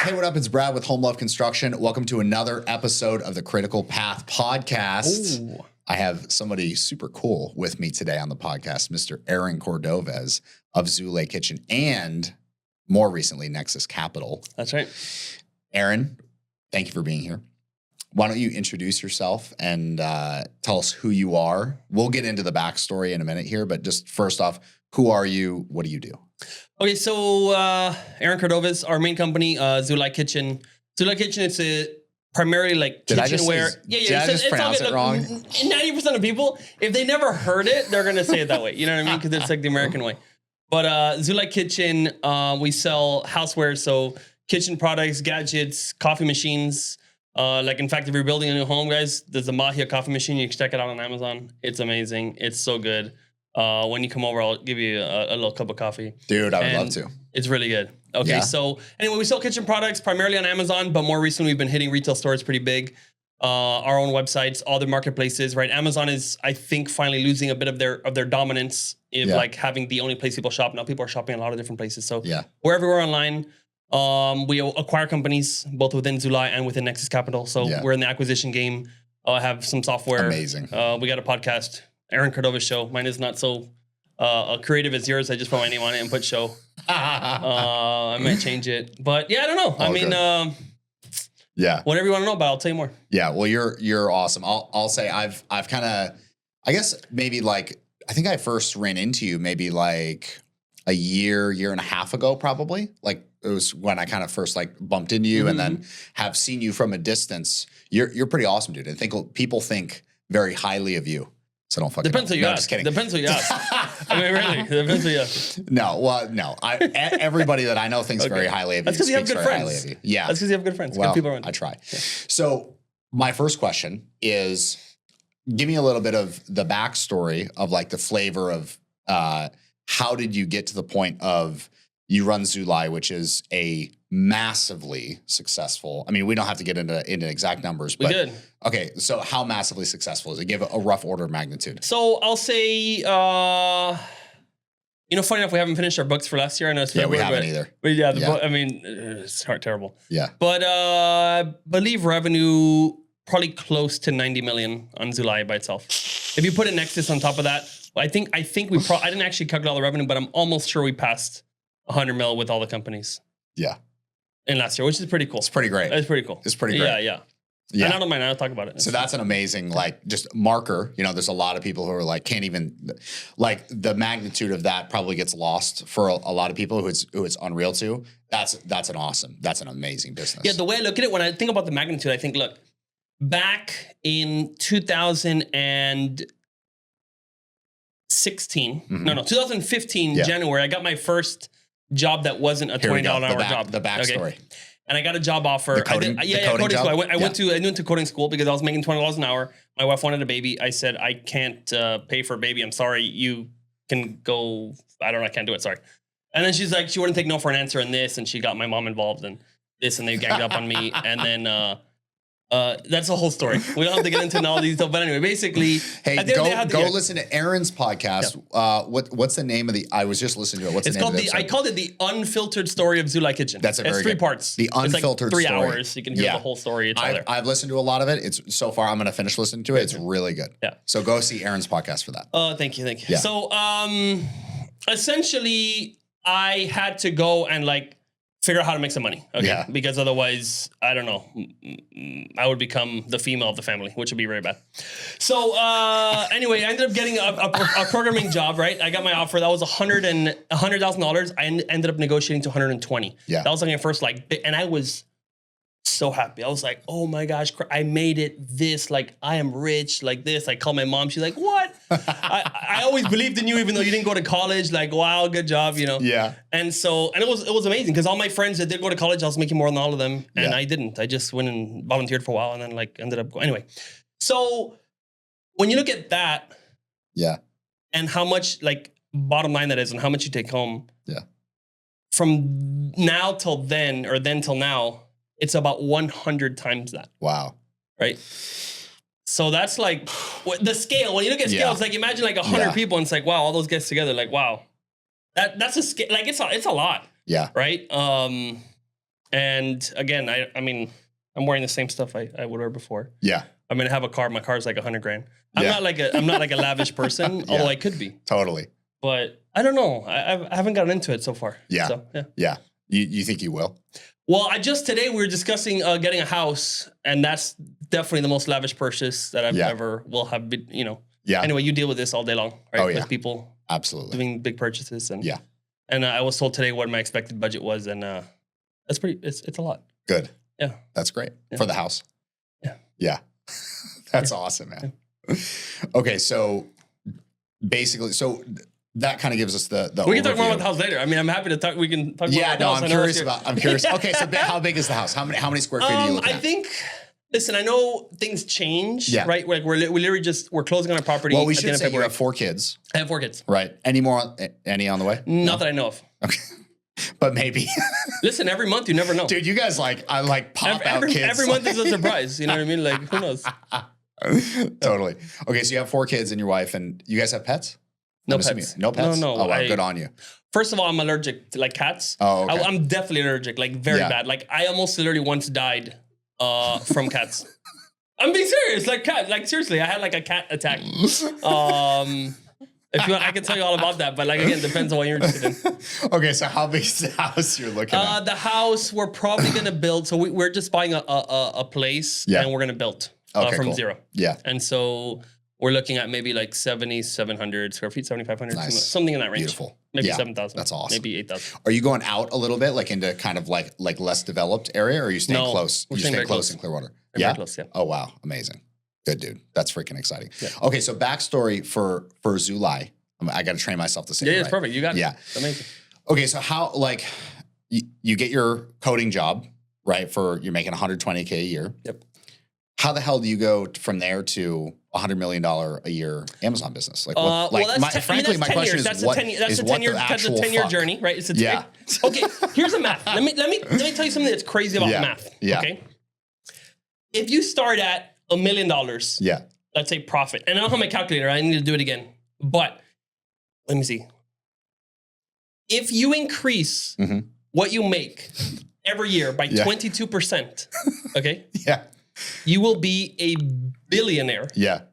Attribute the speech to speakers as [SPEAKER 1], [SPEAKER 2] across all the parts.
[SPEAKER 1] Hey, what up? It's Brad with Home Love Construction. Welcome to another episode of the Critical Path Podcast. Ooh. I have somebody super cool with me today on the podcast, Mr. Aaron Cordovez of Zulay Kitchen and more recently, Nexus Capital.
[SPEAKER 2] That's right.
[SPEAKER 1] Aaron, thank you for being here. Why don't you introduce yourself and tell us who you are? We'll get into the backstory in a minute here, but just first off, who are you? What do you do?
[SPEAKER 2] Okay, so Aaron Cordovez, our main company, Zulay Kitchen. Zulay Kitchen, it's a primarily like kitchenware.
[SPEAKER 1] Did I just pronounce it wrong?
[SPEAKER 2] 90% of people, if they never heard it, they're gonna say it that way. You know what I mean? Because it's like the American way. But Zulay Kitchen, we sell houseware, so kitchen products, gadgets, coffee machines. Like in fact, if you're building a new home, guys, there's a Mahia coffee machine. You can check it out on Amazon. It's amazing. It's so good. When you come over, I'll give you a little cup of coffee.
[SPEAKER 1] Dude, I would love to.
[SPEAKER 2] It's really good. Okay, So anyway, we sell kitchen products primarily on Amazon, but more recently we've been hitting retail stores pretty big. Our own websites, all the marketplaces, right? Amazon is, I think, finally losing a bit of their dominance of like having the only place people shop. Now people are shopping in a lot of different places. So we're everywhere online. We acquire companies both within Zulay and within Nexus Capital. So we're in the acquisition game. Have some software.
[SPEAKER 1] Amazing.
[SPEAKER 2] We got a podcast, Aaron Cordovez Show. Mine is not so creative as yours. I just put my name on it and put show. I might change it, but yeah, I don't know.
[SPEAKER 1] All
[SPEAKER 2] Whatever you want to know about, I'll tell you more.
[SPEAKER 1] Yeah, well, you're awesome. I'll say I've kind of, I guess maybe like, I think I first ran into you maybe like a year and a half ago, probably. Like it was when I kind of first like bumped into you and then have seen you from a distance. You're pretty awesome, dude. I think people think very highly of you. So don't fucking
[SPEAKER 2] Depends who you ask. Just kidding. Depends who you ask. I mean, really, depends who you ask.
[SPEAKER 1] No. Everybody that I know thinks very highly of you.
[SPEAKER 2] That's because you have good friends.
[SPEAKER 1] Yeah.
[SPEAKER 2] That's because you have good friends.
[SPEAKER 1] Well,
[SPEAKER 2] good people around you.
[SPEAKER 1] I try. Yeah. So my first question is, give me a little bit of the backstory of like the flavor of how did you get to the point of you run Zulay, which is a massively successful. I mean, we don't have to get into exact numbers, but okay. So how massively successful is it? Give a rough order of magnitude.
[SPEAKER 2] So I'll say, funny enough, we haven't finished our books for last year. I know it's
[SPEAKER 1] we haven't either.
[SPEAKER 2] But yeah, book, I mean, it's terrible.
[SPEAKER 1] Yeah.
[SPEAKER 2] But believe revenue probably close to 90 million on Zulay by itself. If you put a Nexus on top of that, I think I didn't actually calculate all the revenue, but I'm almost sure we passed 100 mil with all the companies.
[SPEAKER 1] Yeah.
[SPEAKER 2] In last year, which is pretty cool.
[SPEAKER 1] It's pretty great.
[SPEAKER 2] It's pretty cool.
[SPEAKER 1] It's pretty great.
[SPEAKER 2] Yeah. And I don't mind. I'll talk about it.
[SPEAKER 1] So that's an amazing, like, just marker. You know, there's a lot of people who are like, can't even, like, the magnitude of that probably gets lost for a lot of people who it's unreal to. That's an amazing business.
[SPEAKER 2] Yeah, the way I look at it, when I think about the magnitude, I think, look, back in 2015, January, I got my first job that wasn't a $20 an hour job.
[SPEAKER 1] The backstory.
[SPEAKER 2] Okay? And I got a job offer.
[SPEAKER 1] The coding
[SPEAKER 2] coding
[SPEAKER 1] job?
[SPEAKER 2] school. I went to coding school because I was making $20 an hour. My wife wanted a baby. I said, I can't pay for a baby. I'm sorry. You can go. I can't do it. Sorry. And then she's like, she wouldn't take no for an answer in this. And she got my mom involved in this and they ganged up on me. And then that's the whole story. We don't have to get into all these details, but anyway, basically,
[SPEAKER 1] hey, go listen to Aaron's podcast. Yeah. What's the name of the? I was just listening to it. What's the name of it?
[SPEAKER 2] I called it the unfiltered story of Zulay Kitchen.
[SPEAKER 1] That's
[SPEAKER 2] it's three parts.
[SPEAKER 1] The unfiltered
[SPEAKER 2] story. 3
[SPEAKER 1] story.
[SPEAKER 2] hours. You can hear the whole story.
[SPEAKER 1] I've listened to a lot of it. It's so far. I'm going to finish listening to it. It's really good.
[SPEAKER 2] Yeah.
[SPEAKER 1] So go see Aaron's podcast for that.
[SPEAKER 2] Thank you.
[SPEAKER 1] Yeah.
[SPEAKER 2] So essentially, I had to go and figure out how to make some money. Okay. Yeah. Because otherwise, I don't know, I would become the female of the family, which would be very bad. So anyway, I ended up getting a programming job, right? I got my offer. That was $100,000. I ended up negotiating to 120.
[SPEAKER 1] Yeah.
[SPEAKER 2] That was my first and I was so happy. I was like, oh my gosh, I made it this, I am rich, like this. I called my mom. She's like, what? I always believed in you, even though you didn't go to college. Like, wow, good job,
[SPEAKER 1] Yeah.
[SPEAKER 2] And so, it was amazing because all my friends that did go to college, I was making more than all of them. And I didn't. I just went and volunteered for a while and then ended up going. Anyway, so when you look at that.
[SPEAKER 1] Yeah.
[SPEAKER 2] And how much bottom line that is and how much you take home.
[SPEAKER 1] Yeah.
[SPEAKER 2] From now till then or then till now, it's about 100 times that.
[SPEAKER 1] Wow.
[SPEAKER 2] Right? So that's the scale. When you look at scale, it's imagine 100 people and it's wow, all those guys together, wow. That's a scale. It's a lot.
[SPEAKER 1] Yeah.
[SPEAKER 2] Right? And again, I mean, I'm wearing the same stuff I would wear before.
[SPEAKER 1] Yeah.
[SPEAKER 2] I mean, I have a car. My car's like $100,000. I'm
[SPEAKER 1] Yeah.
[SPEAKER 2] not like a lavish person,
[SPEAKER 1] Yeah.
[SPEAKER 2] although I could be.
[SPEAKER 1] Totally.
[SPEAKER 2] But I don't know. I haven't gotten into it so far.
[SPEAKER 1] Yeah.
[SPEAKER 2] So, yeah.
[SPEAKER 1] Yeah. You think you will?
[SPEAKER 2] Well, today we were discussing getting a house, and that's definitely the most lavish purchase that I've ever will have been,
[SPEAKER 1] Yeah.
[SPEAKER 2] Anyway, you deal with this all day long, right?
[SPEAKER 1] Oh, yeah.
[SPEAKER 2] With people
[SPEAKER 1] Absolutely
[SPEAKER 2] doing big purchases. And
[SPEAKER 1] yeah.
[SPEAKER 2] And I was told today what my expected budget was, and it's a lot.
[SPEAKER 1] Good.
[SPEAKER 2] Yeah.
[SPEAKER 1] That's great.
[SPEAKER 2] Yeah.
[SPEAKER 1] For the house.
[SPEAKER 2] Yeah.
[SPEAKER 1] Yeah. That's awesome, man. Yeah. Okay. So basically, that kind of gives us the
[SPEAKER 2] we can talk
[SPEAKER 1] overview.
[SPEAKER 2] more about the house later. I mean, I'm happy to talk. We can talk more about the house.
[SPEAKER 1] I'm curious. Okay. So how big is the house? How many square feet are you looking at?
[SPEAKER 2] I think, listen, I know things change,
[SPEAKER 1] Yeah.
[SPEAKER 2] right? Like we're literally we're closing on our property.
[SPEAKER 1] Well, we
[SPEAKER 2] at the
[SPEAKER 1] should
[SPEAKER 2] end of
[SPEAKER 1] say you
[SPEAKER 2] February.
[SPEAKER 1] have 4 kids.
[SPEAKER 2] I have 4 kids.
[SPEAKER 1] Right. Any on the way?
[SPEAKER 2] Not that I know of.
[SPEAKER 1] Okay. But maybe.
[SPEAKER 2] Listen, every month you never know.
[SPEAKER 1] Dude, you guys pop out kids.
[SPEAKER 2] Every month is a surprise. You know what I mean? Like, who knows?
[SPEAKER 1] Totally. Okay, so you have 4 kids and your wife, and you guys have pets?
[SPEAKER 2] No pets.
[SPEAKER 1] No pets?
[SPEAKER 2] No.
[SPEAKER 1] Oh, wow, good on you.
[SPEAKER 2] First of all, I'm allergic to cats.
[SPEAKER 1] Oh, okay.
[SPEAKER 2] I'm definitely allergic, like very bad. Like I almost literally once died from cats. I'm being serious, like cat. Like seriously, I had like a cat attack. If you want, I can tell you all about that, but like again, depends on what you're interested in.
[SPEAKER 1] Okay, so how big is the house you're looking at?
[SPEAKER 2] The house we're probably gonna build. So we're just buying a place, and we're gonna build from zero.
[SPEAKER 1] Yeah,
[SPEAKER 2] and so we're looking at maybe like 7,700 square feet, 7,500,
[SPEAKER 1] nice.
[SPEAKER 2] something in that range.
[SPEAKER 1] Beautiful.
[SPEAKER 2] Maybe 7,000.
[SPEAKER 1] That's awesome.
[SPEAKER 2] Maybe 8,000.
[SPEAKER 1] Are you going out a little bit, like into kind of like less developed area, or are you staying close?
[SPEAKER 2] We're
[SPEAKER 1] you
[SPEAKER 2] staying
[SPEAKER 1] stay
[SPEAKER 2] very
[SPEAKER 1] close in Clearwater.
[SPEAKER 2] Very close, yeah.
[SPEAKER 1] Oh wow, amazing. Good dude. That's freaking exciting.
[SPEAKER 2] Yeah.
[SPEAKER 1] Okay, so backstory for Zulai. I got to train myself to say it
[SPEAKER 2] it's
[SPEAKER 1] right.
[SPEAKER 2] perfect. You got it.
[SPEAKER 1] Yeah.
[SPEAKER 2] It's amazing.
[SPEAKER 1] Okay, so how you get your coding job, right? You're making $120K a year.
[SPEAKER 2] Yep.
[SPEAKER 1] How the hell do you go from there to $100 million a year Amazon business? Like,
[SPEAKER 2] frankly,
[SPEAKER 1] my question is,
[SPEAKER 2] that's
[SPEAKER 1] what
[SPEAKER 2] a 10-year journey, right? It's okay, here's the math. Let me tell you something that's crazy about math.
[SPEAKER 1] Yeah.
[SPEAKER 2] Okay. If you start at $1 million, let's say profit, and I don't have my calculator, I need to do it again. But let me see. If you increase what you make every year by 22%, okay?
[SPEAKER 1] Yeah.
[SPEAKER 2] You will be a billionaire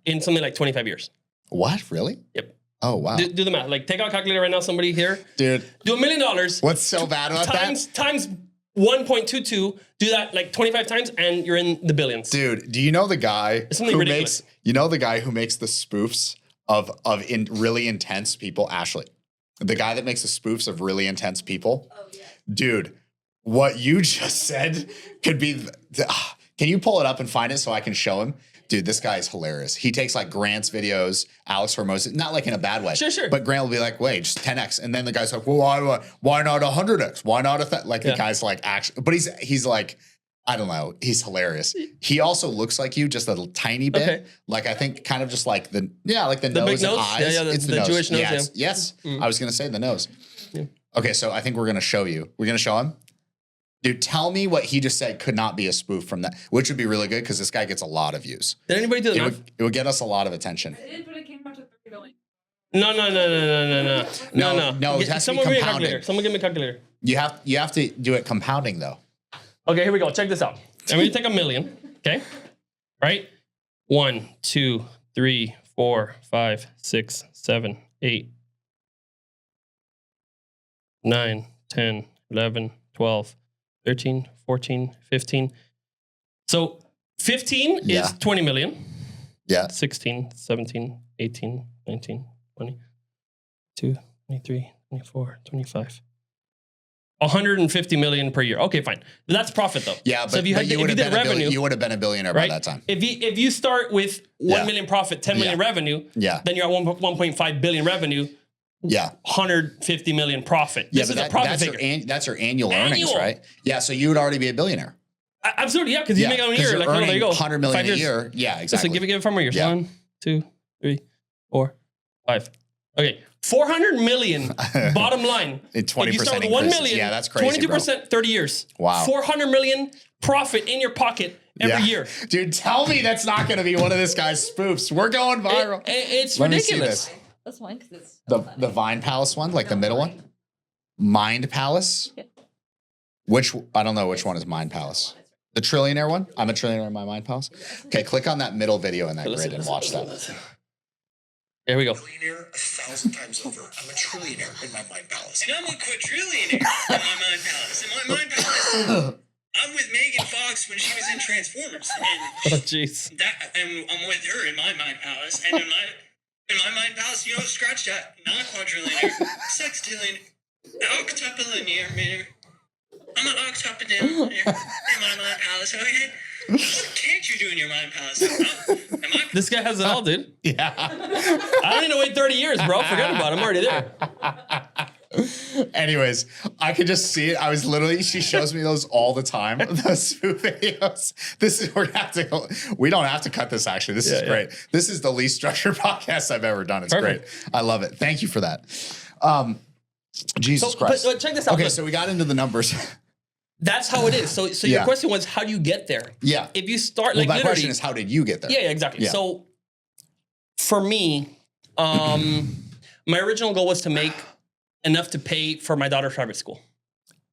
[SPEAKER 2] in something like 25 years.
[SPEAKER 1] What? Really?
[SPEAKER 2] Yep.
[SPEAKER 1] Oh, wow.
[SPEAKER 2] Do the math. Like, take out a calculator right now, somebody here.
[SPEAKER 1] Dude.
[SPEAKER 2] Do $1 million.
[SPEAKER 1] What's so bad about
[SPEAKER 2] that? Times 1.22. Do that like 25 times, and you're in the billions.
[SPEAKER 1] Dude, do you know the guy
[SPEAKER 2] who ridiculous.
[SPEAKER 1] makes the spoofs of really intense people? Ashley. The guy that makes the spoofs of really intense people. Oh, yeah. Dude, what you just said could be... Can you pull it up and find it so I can show him? Dude, this guy is hilarious. He takes like Grant's videos, Alex Hermosa, not like in a bad way.
[SPEAKER 2] Sure.
[SPEAKER 1] But Grant will be like, wait, just 10x. And then the guy's like, well, why not 100x? Why not the guy's like, actually, but he's like, I don't know. He's hilarious. He also looks like you just a tiny bit. Okay. Like, I think kind of just like the nose and eyes.
[SPEAKER 2] Yeah,
[SPEAKER 1] it's
[SPEAKER 2] the
[SPEAKER 1] nose.
[SPEAKER 2] Jewish nose.
[SPEAKER 1] Yes. I was going to say the nose. Yeah. Okay. So I think we're going to show you. We're going to show him. Dude, tell me what he just said could not be a spoof from that, which would be really good because this guy gets a lot of views.
[SPEAKER 2] Did anybody do that?
[SPEAKER 1] It would get us a lot of attention.
[SPEAKER 3] It did, but it came out to 3 billion.
[SPEAKER 2] No.
[SPEAKER 1] It has
[SPEAKER 2] Someone
[SPEAKER 1] to be
[SPEAKER 2] give me a calculator. Someone give me a calculator.
[SPEAKER 1] You have to do it compounding though.
[SPEAKER 2] Okay, here we go. Check this out. I'm going to take $1 million. Okay. Right. 1, 2, 3, 4, 5, 6, 7, 8, 9, 10, 11, 12, 13, 14, 15. So 15 is 20 million.
[SPEAKER 1] Yeah.
[SPEAKER 2] 16, 17, 18, 19, 20, 22, 23, 24, 25. 150 million per year. Okay, fine. But that's profit though.
[SPEAKER 1] Yeah, but,
[SPEAKER 2] so if you did revenue,
[SPEAKER 1] you would have been a billionaire by that time.
[SPEAKER 2] If you start with 1 million profit, 10 million revenue, then you're at 1.5 billion revenue.
[SPEAKER 1] Yeah.
[SPEAKER 2] 150 million profit. This is a profit figure.
[SPEAKER 1] That's your annual earnings, right? Yeah, so you would already be a billionaire.
[SPEAKER 2] Absolutely, yeah, because you make on a year. Like,
[SPEAKER 1] earning
[SPEAKER 2] there you go.
[SPEAKER 1] 100 million a year. Yeah, exactly.
[SPEAKER 2] So give it 5 more years. 1, 2, 3, 4, 5. Okay, 400 million bottom line.
[SPEAKER 1] 20%
[SPEAKER 2] if you start with
[SPEAKER 1] 1
[SPEAKER 2] million,
[SPEAKER 1] yeah, that's crazy.
[SPEAKER 2] 22%, 30 years.
[SPEAKER 1] Wow.
[SPEAKER 2] 400 million profit in your pocket every year.
[SPEAKER 1] Dude, tell me that's not going to be one of this guy's spoofs. We're going viral.
[SPEAKER 2] It's
[SPEAKER 1] Let
[SPEAKER 2] ridiculous.
[SPEAKER 3] That's one because it's
[SPEAKER 1] the Vine Palace one, like the middle one. Mind Palace.
[SPEAKER 3] Yeah.
[SPEAKER 1] I don't know which one is Mind Palace. The trillionaire one? I'm a trillionaire in my Mind Palace. Okay, click on that middle video in that grid and watch that.
[SPEAKER 2] Here we go.
[SPEAKER 4] Trillionaire 1,000 times over. I'm a trillionaire in my Mind Palace.
[SPEAKER 5] And I'm a quadrillionaire in my Mind Palace. In my Mind Palace, I'm with Megan Fox when she was in Transformers. And
[SPEAKER 2] Oh, jeez.
[SPEAKER 5] I'm with her in my Mind Palace. And in my Mind Palace, you know, scratch that. Not a quadrillionaire. Sextillion. Octupillionaire. I'm an octupillionaire in my Mind Palace, okay? What can't you do in your Mind Palace?
[SPEAKER 2] This guy has it all, dude.
[SPEAKER 1] Yeah.
[SPEAKER 2] I don't need to wait 30 years, bro. Forget about it. I'm already there.
[SPEAKER 1] Anyways, I could just see it. I was literally, she shows me those all the time, those spoof videos. We don't have to cut this actually. This is great. This is the least structured podcast I've ever done. It's
[SPEAKER 2] Perfect.
[SPEAKER 1] great. I love it. Thank you for that. Jesus Christ.
[SPEAKER 2] But check this out.
[SPEAKER 1] Okay,
[SPEAKER 2] Look,
[SPEAKER 1] so we got into the numbers.
[SPEAKER 2] that's how it is. So
[SPEAKER 1] Yeah.
[SPEAKER 2] your question was, how do you get there?
[SPEAKER 1] Yeah.
[SPEAKER 2] If you start
[SPEAKER 1] Well,
[SPEAKER 2] like
[SPEAKER 1] my
[SPEAKER 2] literally,
[SPEAKER 1] question is, how did you get there?
[SPEAKER 2] yeah, exactly.
[SPEAKER 1] Yeah.
[SPEAKER 2] So for me, my original goal was to make enough to pay for my daughter's private school.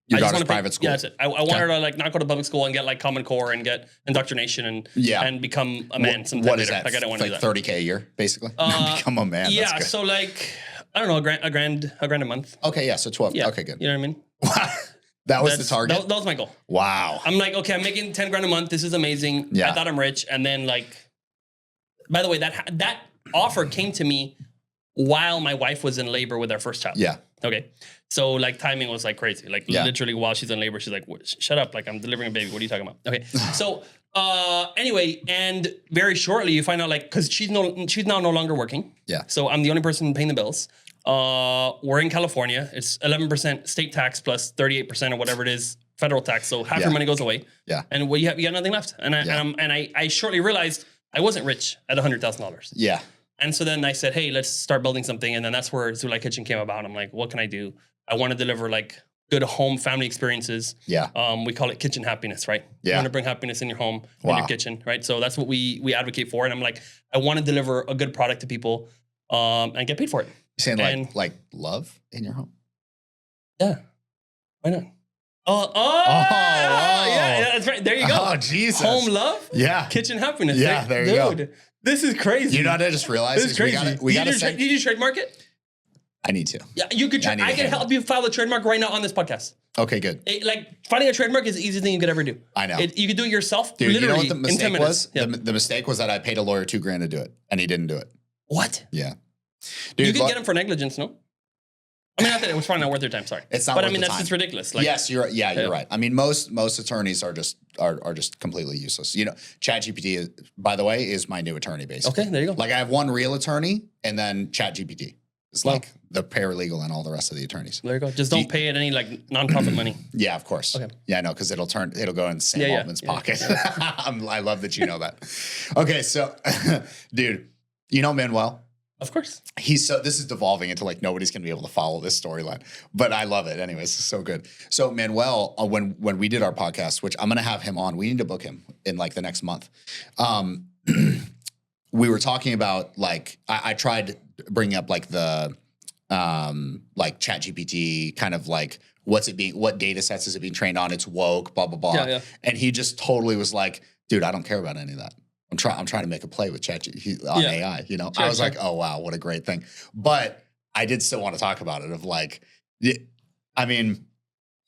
[SPEAKER 1] Your
[SPEAKER 2] I just
[SPEAKER 1] daughter's
[SPEAKER 2] wanna pay-
[SPEAKER 1] private school.
[SPEAKER 2] Yeah, that's it. I want her to like not go to public school and get like Common Core and get indoctrination and become a man sometime
[SPEAKER 1] What is
[SPEAKER 2] later.
[SPEAKER 1] that?
[SPEAKER 2] Like I don't want to
[SPEAKER 1] like
[SPEAKER 2] do that.
[SPEAKER 1] $30K a year, basically? Become a man.
[SPEAKER 2] Yeah,
[SPEAKER 1] That's good.
[SPEAKER 2] so like I don't know, a grand a month.
[SPEAKER 1] Okay, yeah, so 12.
[SPEAKER 2] Yeah.
[SPEAKER 1] Okay, good.
[SPEAKER 2] You know what I mean?
[SPEAKER 1] That was
[SPEAKER 2] That's-
[SPEAKER 1] the target?
[SPEAKER 2] That was my goal.
[SPEAKER 1] Wow.
[SPEAKER 2] I'm like, okay, I'm making 10 grand a month. This is amazing.
[SPEAKER 1] Yeah.
[SPEAKER 2] I thought I'm rich. And then like, by the way, that offer came to me while my wife was in labor with our first child.
[SPEAKER 1] Yeah.
[SPEAKER 2] Okay. So like timing was like crazy. Like
[SPEAKER 1] Yeah.
[SPEAKER 2] literally while she's in labor, she's like, shut up. Like I'm delivering a baby. What are you talking about? Okay. So anyway, and very shortly you find out like, cause she's now no longer working.
[SPEAKER 1] Yeah.
[SPEAKER 2] So I'm the only person paying the bills. We're in California. It's 11% state tax plus 38% or whatever it is federal tax. So half your money goes away.
[SPEAKER 1] Yeah.
[SPEAKER 2] And you got nothing left. And I shortly realized I wasn't rich at $100,000.
[SPEAKER 1] Yeah.
[SPEAKER 2] And so then I said, hey, let's start building something. And then that's where Zulai Kitchen came about. I'm like, what can I do? I want to deliver like good home family experiences.
[SPEAKER 1] Yeah.
[SPEAKER 2] We call it kitchen happiness, right?
[SPEAKER 1] Yeah.
[SPEAKER 2] You want to bring happiness in your home, in
[SPEAKER 1] Wow.
[SPEAKER 2] your kitchen, right? So that's what we advocate for. And I'm like, I want to deliver a good product to people and get paid for it.
[SPEAKER 1] You're saying
[SPEAKER 2] And-
[SPEAKER 1] like love in your home?
[SPEAKER 2] Yeah. Why not?
[SPEAKER 1] wow.
[SPEAKER 2] Yeah, that's right. There you go.
[SPEAKER 1] Oh, Jesus.
[SPEAKER 2] Home love,
[SPEAKER 1] Yeah.
[SPEAKER 2] kitchen happiness.
[SPEAKER 1] Yeah, there you go.
[SPEAKER 2] Dude, this is crazy.
[SPEAKER 1] You know what I just realized?
[SPEAKER 2] This is crazy.
[SPEAKER 1] We gotta
[SPEAKER 2] did you trademark it?
[SPEAKER 1] I need to.
[SPEAKER 2] Yeah, you could.
[SPEAKER 1] I need to
[SPEAKER 2] I can
[SPEAKER 1] handle
[SPEAKER 2] help you file a trademark right now on this podcast.
[SPEAKER 1] Okay, good.
[SPEAKER 2] Like finding a trademark is the easiest thing you could ever do.
[SPEAKER 1] I know.
[SPEAKER 2] You could do it yourself.
[SPEAKER 1] Dude,
[SPEAKER 2] literally
[SPEAKER 1] you know what the
[SPEAKER 2] in 10
[SPEAKER 1] mistake
[SPEAKER 2] minutes.
[SPEAKER 1] was?
[SPEAKER 2] Yeah.
[SPEAKER 1] The mistake was that I paid a lawyer $2,000 to do it, and he didn't do it.
[SPEAKER 2] What?
[SPEAKER 1] Yeah. Dude,
[SPEAKER 2] You could get him for negligence, no? I mean, not that it was probably not worth your time. Sorry,
[SPEAKER 1] It's not
[SPEAKER 2] But I
[SPEAKER 1] worth
[SPEAKER 2] mean,
[SPEAKER 1] the
[SPEAKER 2] that's
[SPEAKER 1] time.
[SPEAKER 2] just ridiculous. Like,
[SPEAKER 1] yes, you're right. I mean, most attorneys are just completely useless. You know, ChatGPT is, by the way, is my new attorney basically.
[SPEAKER 2] Okay, there you go.
[SPEAKER 1] Like I have one real attorney, and then ChatGPT is
[SPEAKER 2] Wow.
[SPEAKER 1] like the paralegal and all the rest of the attorneys.
[SPEAKER 2] There you go. Just don't pay it any like nonprofit money.
[SPEAKER 1] Yeah, of course.
[SPEAKER 2] Okay.
[SPEAKER 1] Yeah, no, because it'll go in Sam
[SPEAKER 2] Yeah,
[SPEAKER 1] Altman's
[SPEAKER 2] yeah,
[SPEAKER 1] pocket. I love that you know that. Okay, so, dude, you know Manuel?
[SPEAKER 2] Of course.
[SPEAKER 1] This is devolving into like nobody's gonna be able to follow this storyline, but I love it anyways. It's so good. So Manuel, when we did our podcast, which I'm gonna have him on, we need to book him in like the next month. We were talking about like I tried bringing up like the like ChatGPT kind of like what data sets is it being trained on? It's woke, blah blah blah.
[SPEAKER 2] Yeah, yeah.
[SPEAKER 1] And he just totally was like, dude, I don't care about any of that. I'm trying to make a play with ChatGPT on
[SPEAKER 2] Yeah.
[SPEAKER 1] AI. You know,
[SPEAKER 2] Sure,
[SPEAKER 1] I was
[SPEAKER 2] sure.
[SPEAKER 1] like, oh wow, what a great thing. But I did still want to talk about it. Of like, I mean,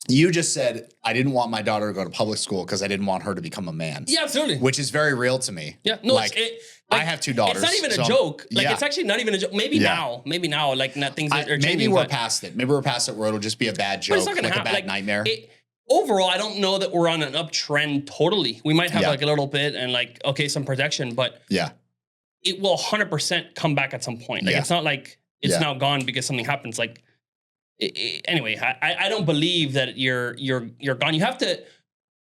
[SPEAKER 1] you just said I didn't want my daughter to go to public school because I didn't want her to become a man.
[SPEAKER 2] Yeah, absolutely.
[SPEAKER 1] Which is very real to me.
[SPEAKER 2] Yeah, no,
[SPEAKER 1] like, I have two daughters.
[SPEAKER 2] It's not even a
[SPEAKER 1] so-
[SPEAKER 2] joke. Like,
[SPEAKER 1] yeah.
[SPEAKER 2] it's actually not even a joke. Maybe now, like not things are changing.
[SPEAKER 1] Maybe we're
[SPEAKER 2] but-
[SPEAKER 1] past it. Maybe we're past it where it'll just be a bad
[SPEAKER 2] but
[SPEAKER 1] joke,
[SPEAKER 2] it's not gonna
[SPEAKER 1] like a
[SPEAKER 2] happen.
[SPEAKER 1] bad
[SPEAKER 2] Like,
[SPEAKER 1] nightmare.
[SPEAKER 2] Overall, I don't know that we're on an uptrend totally. We might have
[SPEAKER 1] Yeah.
[SPEAKER 2] like a little bit and like, okay, some protection, but
[SPEAKER 1] Yeah.
[SPEAKER 2] it will 100% come back at some point. Like,
[SPEAKER 1] Yeah.
[SPEAKER 2] it's not like it's
[SPEAKER 1] Yeah.
[SPEAKER 2] now gone because something happens. Like, anyway, I don't believe that you're gone. You have to,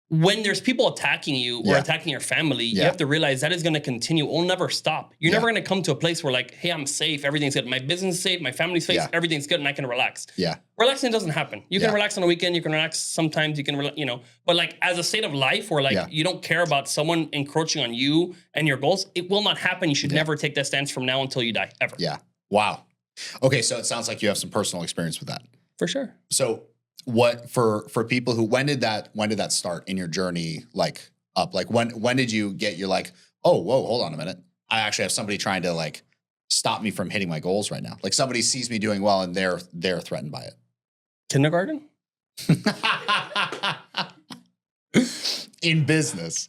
[SPEAKER 2] when there's people attacking you or
[SPEAKER 1] Yeah.
[SPEAKER 2] attacking your family, you
[SPEAKER 1] Yeah.
[SPEAKER 2] have to realize that is going to continue. It will never stop. You're
[SPEAKER 1] Yeah.
[SPEAKER 2] never going to come to a place where like, hey, I'm safe. Everything's good. My business is safe. My family's safe.
[SPEAKER 1] Yeah.
[SPEAKER 2] Everything's good and I can relax.
[SPEAKER 1] Yeah.
[SPEAKER 2] Relaxing doesn't happen. You can
[SPEAKER 1] Yeah.
[SPEAKER 2] relax on the weekend. You can relax sometimes. You can, but like as a state of life where like
[SPEAKER 1] Yeah.
[SPEAKER 2] you don't care about someone encroaching on you and your goals, it will not happen. You should
[SPEAKER 1] Yeah.
[SPEAKER 2] never take that stance from now until you die, ever.
[SPEAKER 1] Yeah. Wow. Okay, so it sounds like you have some personal experience with that.
[SPEAKER 2] For sure.
[SPEAKER 1] So what for people who when did that start in your journey like up? Like when did you get you're like, oh, whoa, hold on a minute. I actually have somebody trying to like stop me from hitting my goals right now. Like somebody sees me doing well and they're threatened by it.
[SPEAKER 2] Kindergarten?
[SPEAKER 1] In business.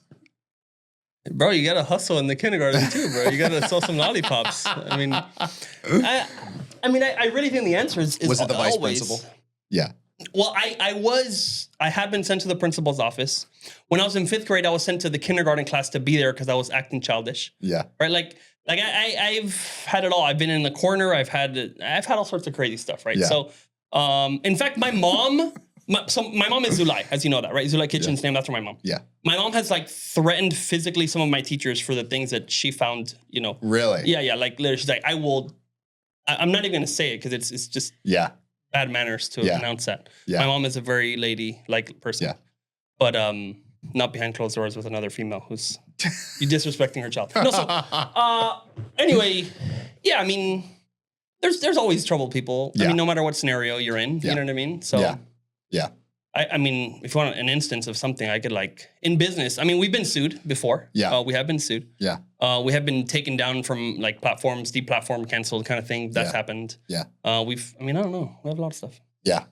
[SPEAKER 2] Bro, you gotta hustle in the kindergarten too, bro. You gotta sell some lollipops. I mean, I really think the answer is
[SPEAKER 1] Was it the vice
[SPEAKER 2] always,
[SPEAKER 1] principal? Yeah.
[SPEAKER 2] Well, I had been sent to the principal's office. When I was in 5th grade, I was sent to the kindergarten class to be there because I was acting childish.
[SPEAKER 1] Yeah.
[SPEAKER 2] Right? Like I've had it all. I've been in the corner. I've had all sorts of crazy stuff, right?
[SPEAKER 1] Yeah.
[SPEAKER 2] So in fact, my mom is Zulai, as you know that, right? Zulai Kitchen's named after my mom.
[SPEAKER 1] Yeah.
[SPEAKER 2] My mom has like threatened physically some of my teachers for the things that she found,
[SPEAKER 1] Really?
[SPEAKER 2] Yeah. Like literally, she's like, I'm not even gonna say it because it's just bad manners to announce that.
[SPEAKER 1] Yeah.
[SPEAKER 2] My mom is a very lady-like person.
[SPEAKER 1] Yeah.
[SPEAKER 2] But not behind closed doors with another female who's you disrespecting her child. No, so anyway, yeah, I mean, there's always troubled people. I mean, no matter what scenario you're in, you know what I mean? So
[SPEAKER 1] yeah.
[SPEAKER 2] I mean, if you want an instance of something, I could like in business. I mean, we've been sued before.
[SPEAKER 1] Yeah.
[SPEAKER 2] We have been sued.
[SPEAKER 1] Yeah.
[SPEAKER 2] We have been taken down from like platforms, deplatformed, canceled kind of thing. That's happened.
[SPEAKER 1] Yeah.
[SPEAKER 2] I don't know. We have a lot of stuff.
[SPEAKER 1] Yeah.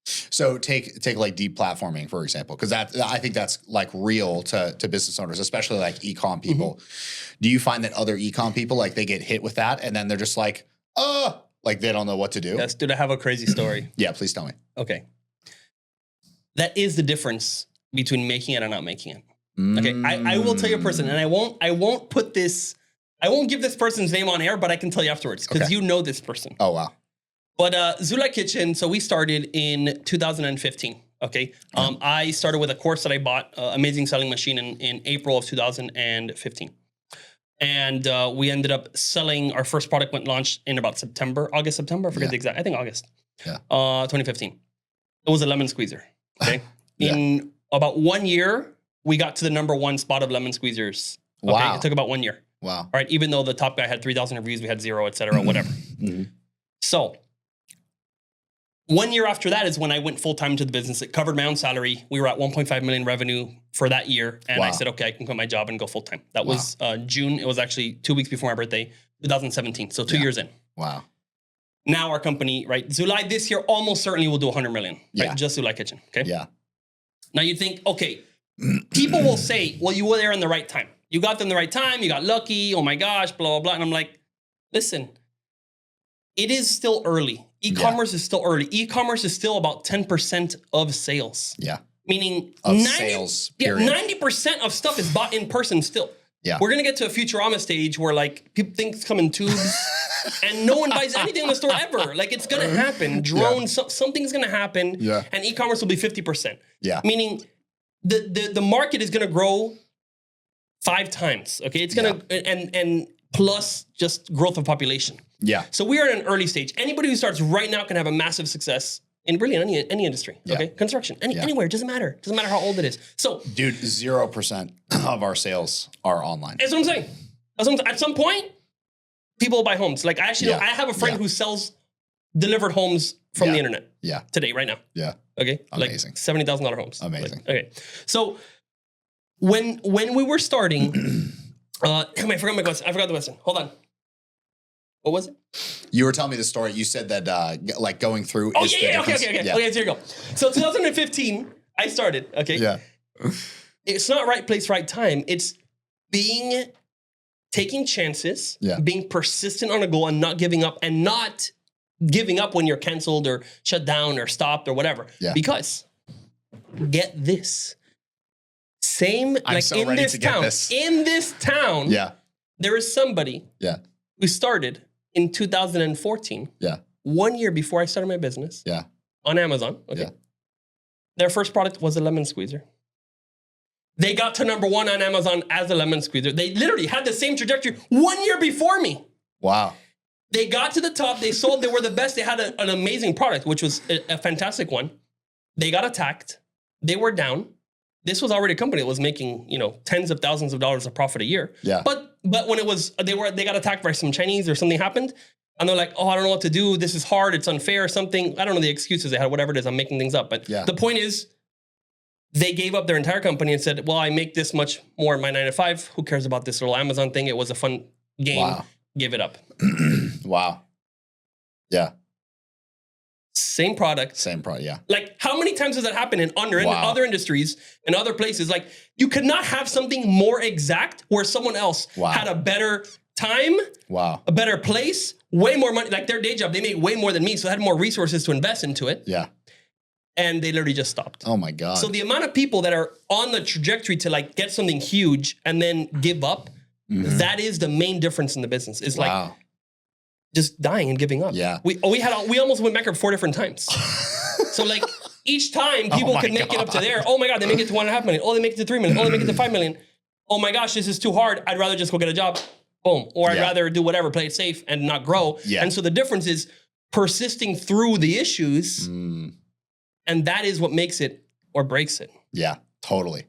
[SPEAKER 1] So take like deplatforming, for example, because I think that's like real to business owners, especially like e-com people. Mm-hmm. Do you find that other e-com people, like they get hit with that and then they're just like they don't know what to do?
[SPEAKER 2] Yes, dude, I have a crazy story.
[SPEAKER 1] Yeah, please tell me.
[SPEAKER 2] Okay. That is the difference between making it and not making it. Okay, I will tell you a person, and I won't give this person's name on air, but I can tell you afterwards because you know this person.
[SPEAKER 1] Oh wow.
[SPEAKER 2] But Zulai Kitchen, so we started in 2015. Okay, I started with a course that I bought, Amazing Selling Machine, in April of 2015, and we ended up selling. Our first product went launched in about August, September. I forget the exact. I think August.
[SPEAKER 1] Yeah.
[SPEAKER 2] 2015. It was a lemon squeezer. Okay. In about 1 year, we got to the #1 spot of lemon squeezers. Okay?
[SPEAKER 1] Wow.
[SPEAKER 2] It took about 1 year.
[SPEAKER 1] Wow.
[SPEAKER 2] All right. Even though the top guy had 3,000 reviews, we had 0, et cetera, whatever.
[SPEAKER 1] Mm-hmm.
[SPEAKER 2] So 1 year after that is when I went full-time to the business. It covered my own salary. We were at 1.5 million revenue for that year. And I said, okay, I can quit my job and go full-time. That was June. It was actually 2 weeks before my birthday, 2017. So 2 years in.
[SPEAKER 1] Wow.
[SPEAKER 2] Now our company, right? Zulai this year almost certainly will do 100 million, right?
[SPEAKER 1] Yeah.
[SPEAKER 2] Just Zulai Kitchen, okay?
[SPEAKER 1] Yeah.
[SPEAKER 2] Now you think, okay, people will say, well, you were there in the right time. You got them the right time. You got lucky. Oh my gosh, blah, blah, blah. And I'm like, listen, it is still early. E-commerce is still early. E-commerce is still about 10% of sales.
[SPEAKER 1] Yeah.
[SPEAKER 2] Meaning
[SPEAKER 1] of sales, period.
[SPEAKER 2] 90% of stuff is bought in person still.
[SPEAKER 1] Yeah.
[SPEAKER 2] We're going to get to a Futurama stage where like people things come in tubes and no one buys anything in the store ever. Like it's going to happen. Drones, something's going to happen.
[SPEAKER 1] Yeah.
[SPEAKER 2] And e-commerce will be 50%.
[SPEAKER 1] Yeah.
[SPEAKER 2] Meaning the market is going to grow 5 times. Okay. It's going to, and plus just growth of population.
[SPEAKER 1] Yeah.
[SPEAKER 2] So we are in an early stage. Anybody who starts right now can have a massive success in really any industry.
[SPEAKER 1] Yeah.
[SPEAKER 2] Okay. Construction, anywhere. It doesn't matter. Doesn't matter how old it is. So
[SPEAKER 1] dude, 0% of our sales are online.
[SPEAKER 2] That's what I'm saying. At some point, people will buy homes. Like I actually know, I have a friend who sells delivered homes from the internet.
[SPEAKER 1] Yeah.
[SPEAKER 2] Today, right now.
[SPEAKER 1] Yeah.
[SPEAKER 2] Okay.
[SPEAKER 1] Amazing.
[SPEAKER 2] Like $70,000 homes.
[SPEAKER 1] Amazing.
[SPEAKER 2] Like, okay. So when we were starting, I forgot the question. Hold on. What was it?
[SPEAKER 1] You were telling me the story. You said that like going through.
[SPEAKER 2] Oh,
[SPEAKER 1] is
[SPEAKER 2] yeah.
[SPEAKER 1] the
[SPEAKER 2] Okay.
[SPEAKER 1] Yeah.
[SPEAKER 2] Okay, here you go. So 2015, I started. Okay.
[SPEAKER 1] Yeah.
[SPEAKER 2] It's not right place, right time. It's taking chances, being persistent on a goal and not giving up, and not giving up when you're canceled or shut down or stopped or whatever. Yeah. Because get this. Same
[SPEAKER 1] I'm
[SPEAKER 2] like
[SPEAKER 1] so
[SPEAKER 2] in
[SPEAKER 1] ready
[SPEAKER 2] this
[SPEAKER 1] to get
[SPEAKER 2] town.
[SPEAKER 1] this.
[SPEAKER 2] In this town, there is somebody who started in 2014.
[SPEAKER 1] Yeah.
[SPEAKER 2] 1 year before I started my business.
[SPEAKER 1] Yeah.
[SPEAKER 2] On Amazon. Okay.
[SPEAKER 1] Yeah.
[SPEAKER 2] Their first product was a lemon squeezer. They got to #1 on Amazon as a lemon squeezer. They literally had the same trajectory 1 year before me.
[SPEAKER 1] Wow.
[SPEAKER 2] They got to the top. They sold. They were the best. They had an amazing product, which was a fantastic one. They got attacked. They were down. This was already a company that was making, tens of thousands of dollars of profit a year.
[SPEAKER 1] Yeah.
[SPEAKER 2] But when it was, they got attacked by some Chinese or something happened. and they're like, oh, I don't know what to do. This is hard. It's unfair. Something. I don't know the excuses they had. Whatever it is, I'm making things up. But the point is, they gave up their entire company and said, well, I make this much more in my 9 to 5. Who cares about this little Amazon thing? It was a fun game.
[SPEAKER 1] Wow.
[SPEAKER 2] Give it up.
[SPEAKER 1] Wow. Yeah.
[SPEAKER 2] Same product.
[SPEAKER 1] Yeah.
[SPEAKER 2] Like, how many times does that happen in other industries and other places? Like, you could not have something more exact where someone else had a better time, a better place, way more money. Like, their day job, they made way more than me, so they had more resources to invest into it.
[SPEAKER 1] Yeah.
[SPEAKER 2] And they literally just stopped.
[SPEAKER 1] Oh my God.
[SPEAKER 2] So the amount of people that are on the trajectory to like get something huge and then give up, that is the main difference in the business. It's like just dying and giving up.
[SPEAKER 1] Yeah.
[SPEAKER 2] We almost went bankrupt 4 different times. So like each time people could make it up to there. Oh my God, they make it to 1.5 million. Oh, they make it to 3 million. Oh, they make it to 5 million. Oh my gosh, this is too hard. I'd rather just go get a job. Boom. Or I'd rather do whatever, play it safe and not grow.
[SPEAKER 1] Yeah.
[SPEAKER 2] And so the difference is persisting through the issues. And that is what makes it or breaks it.
[SPEAKER 1] Yeah, totally.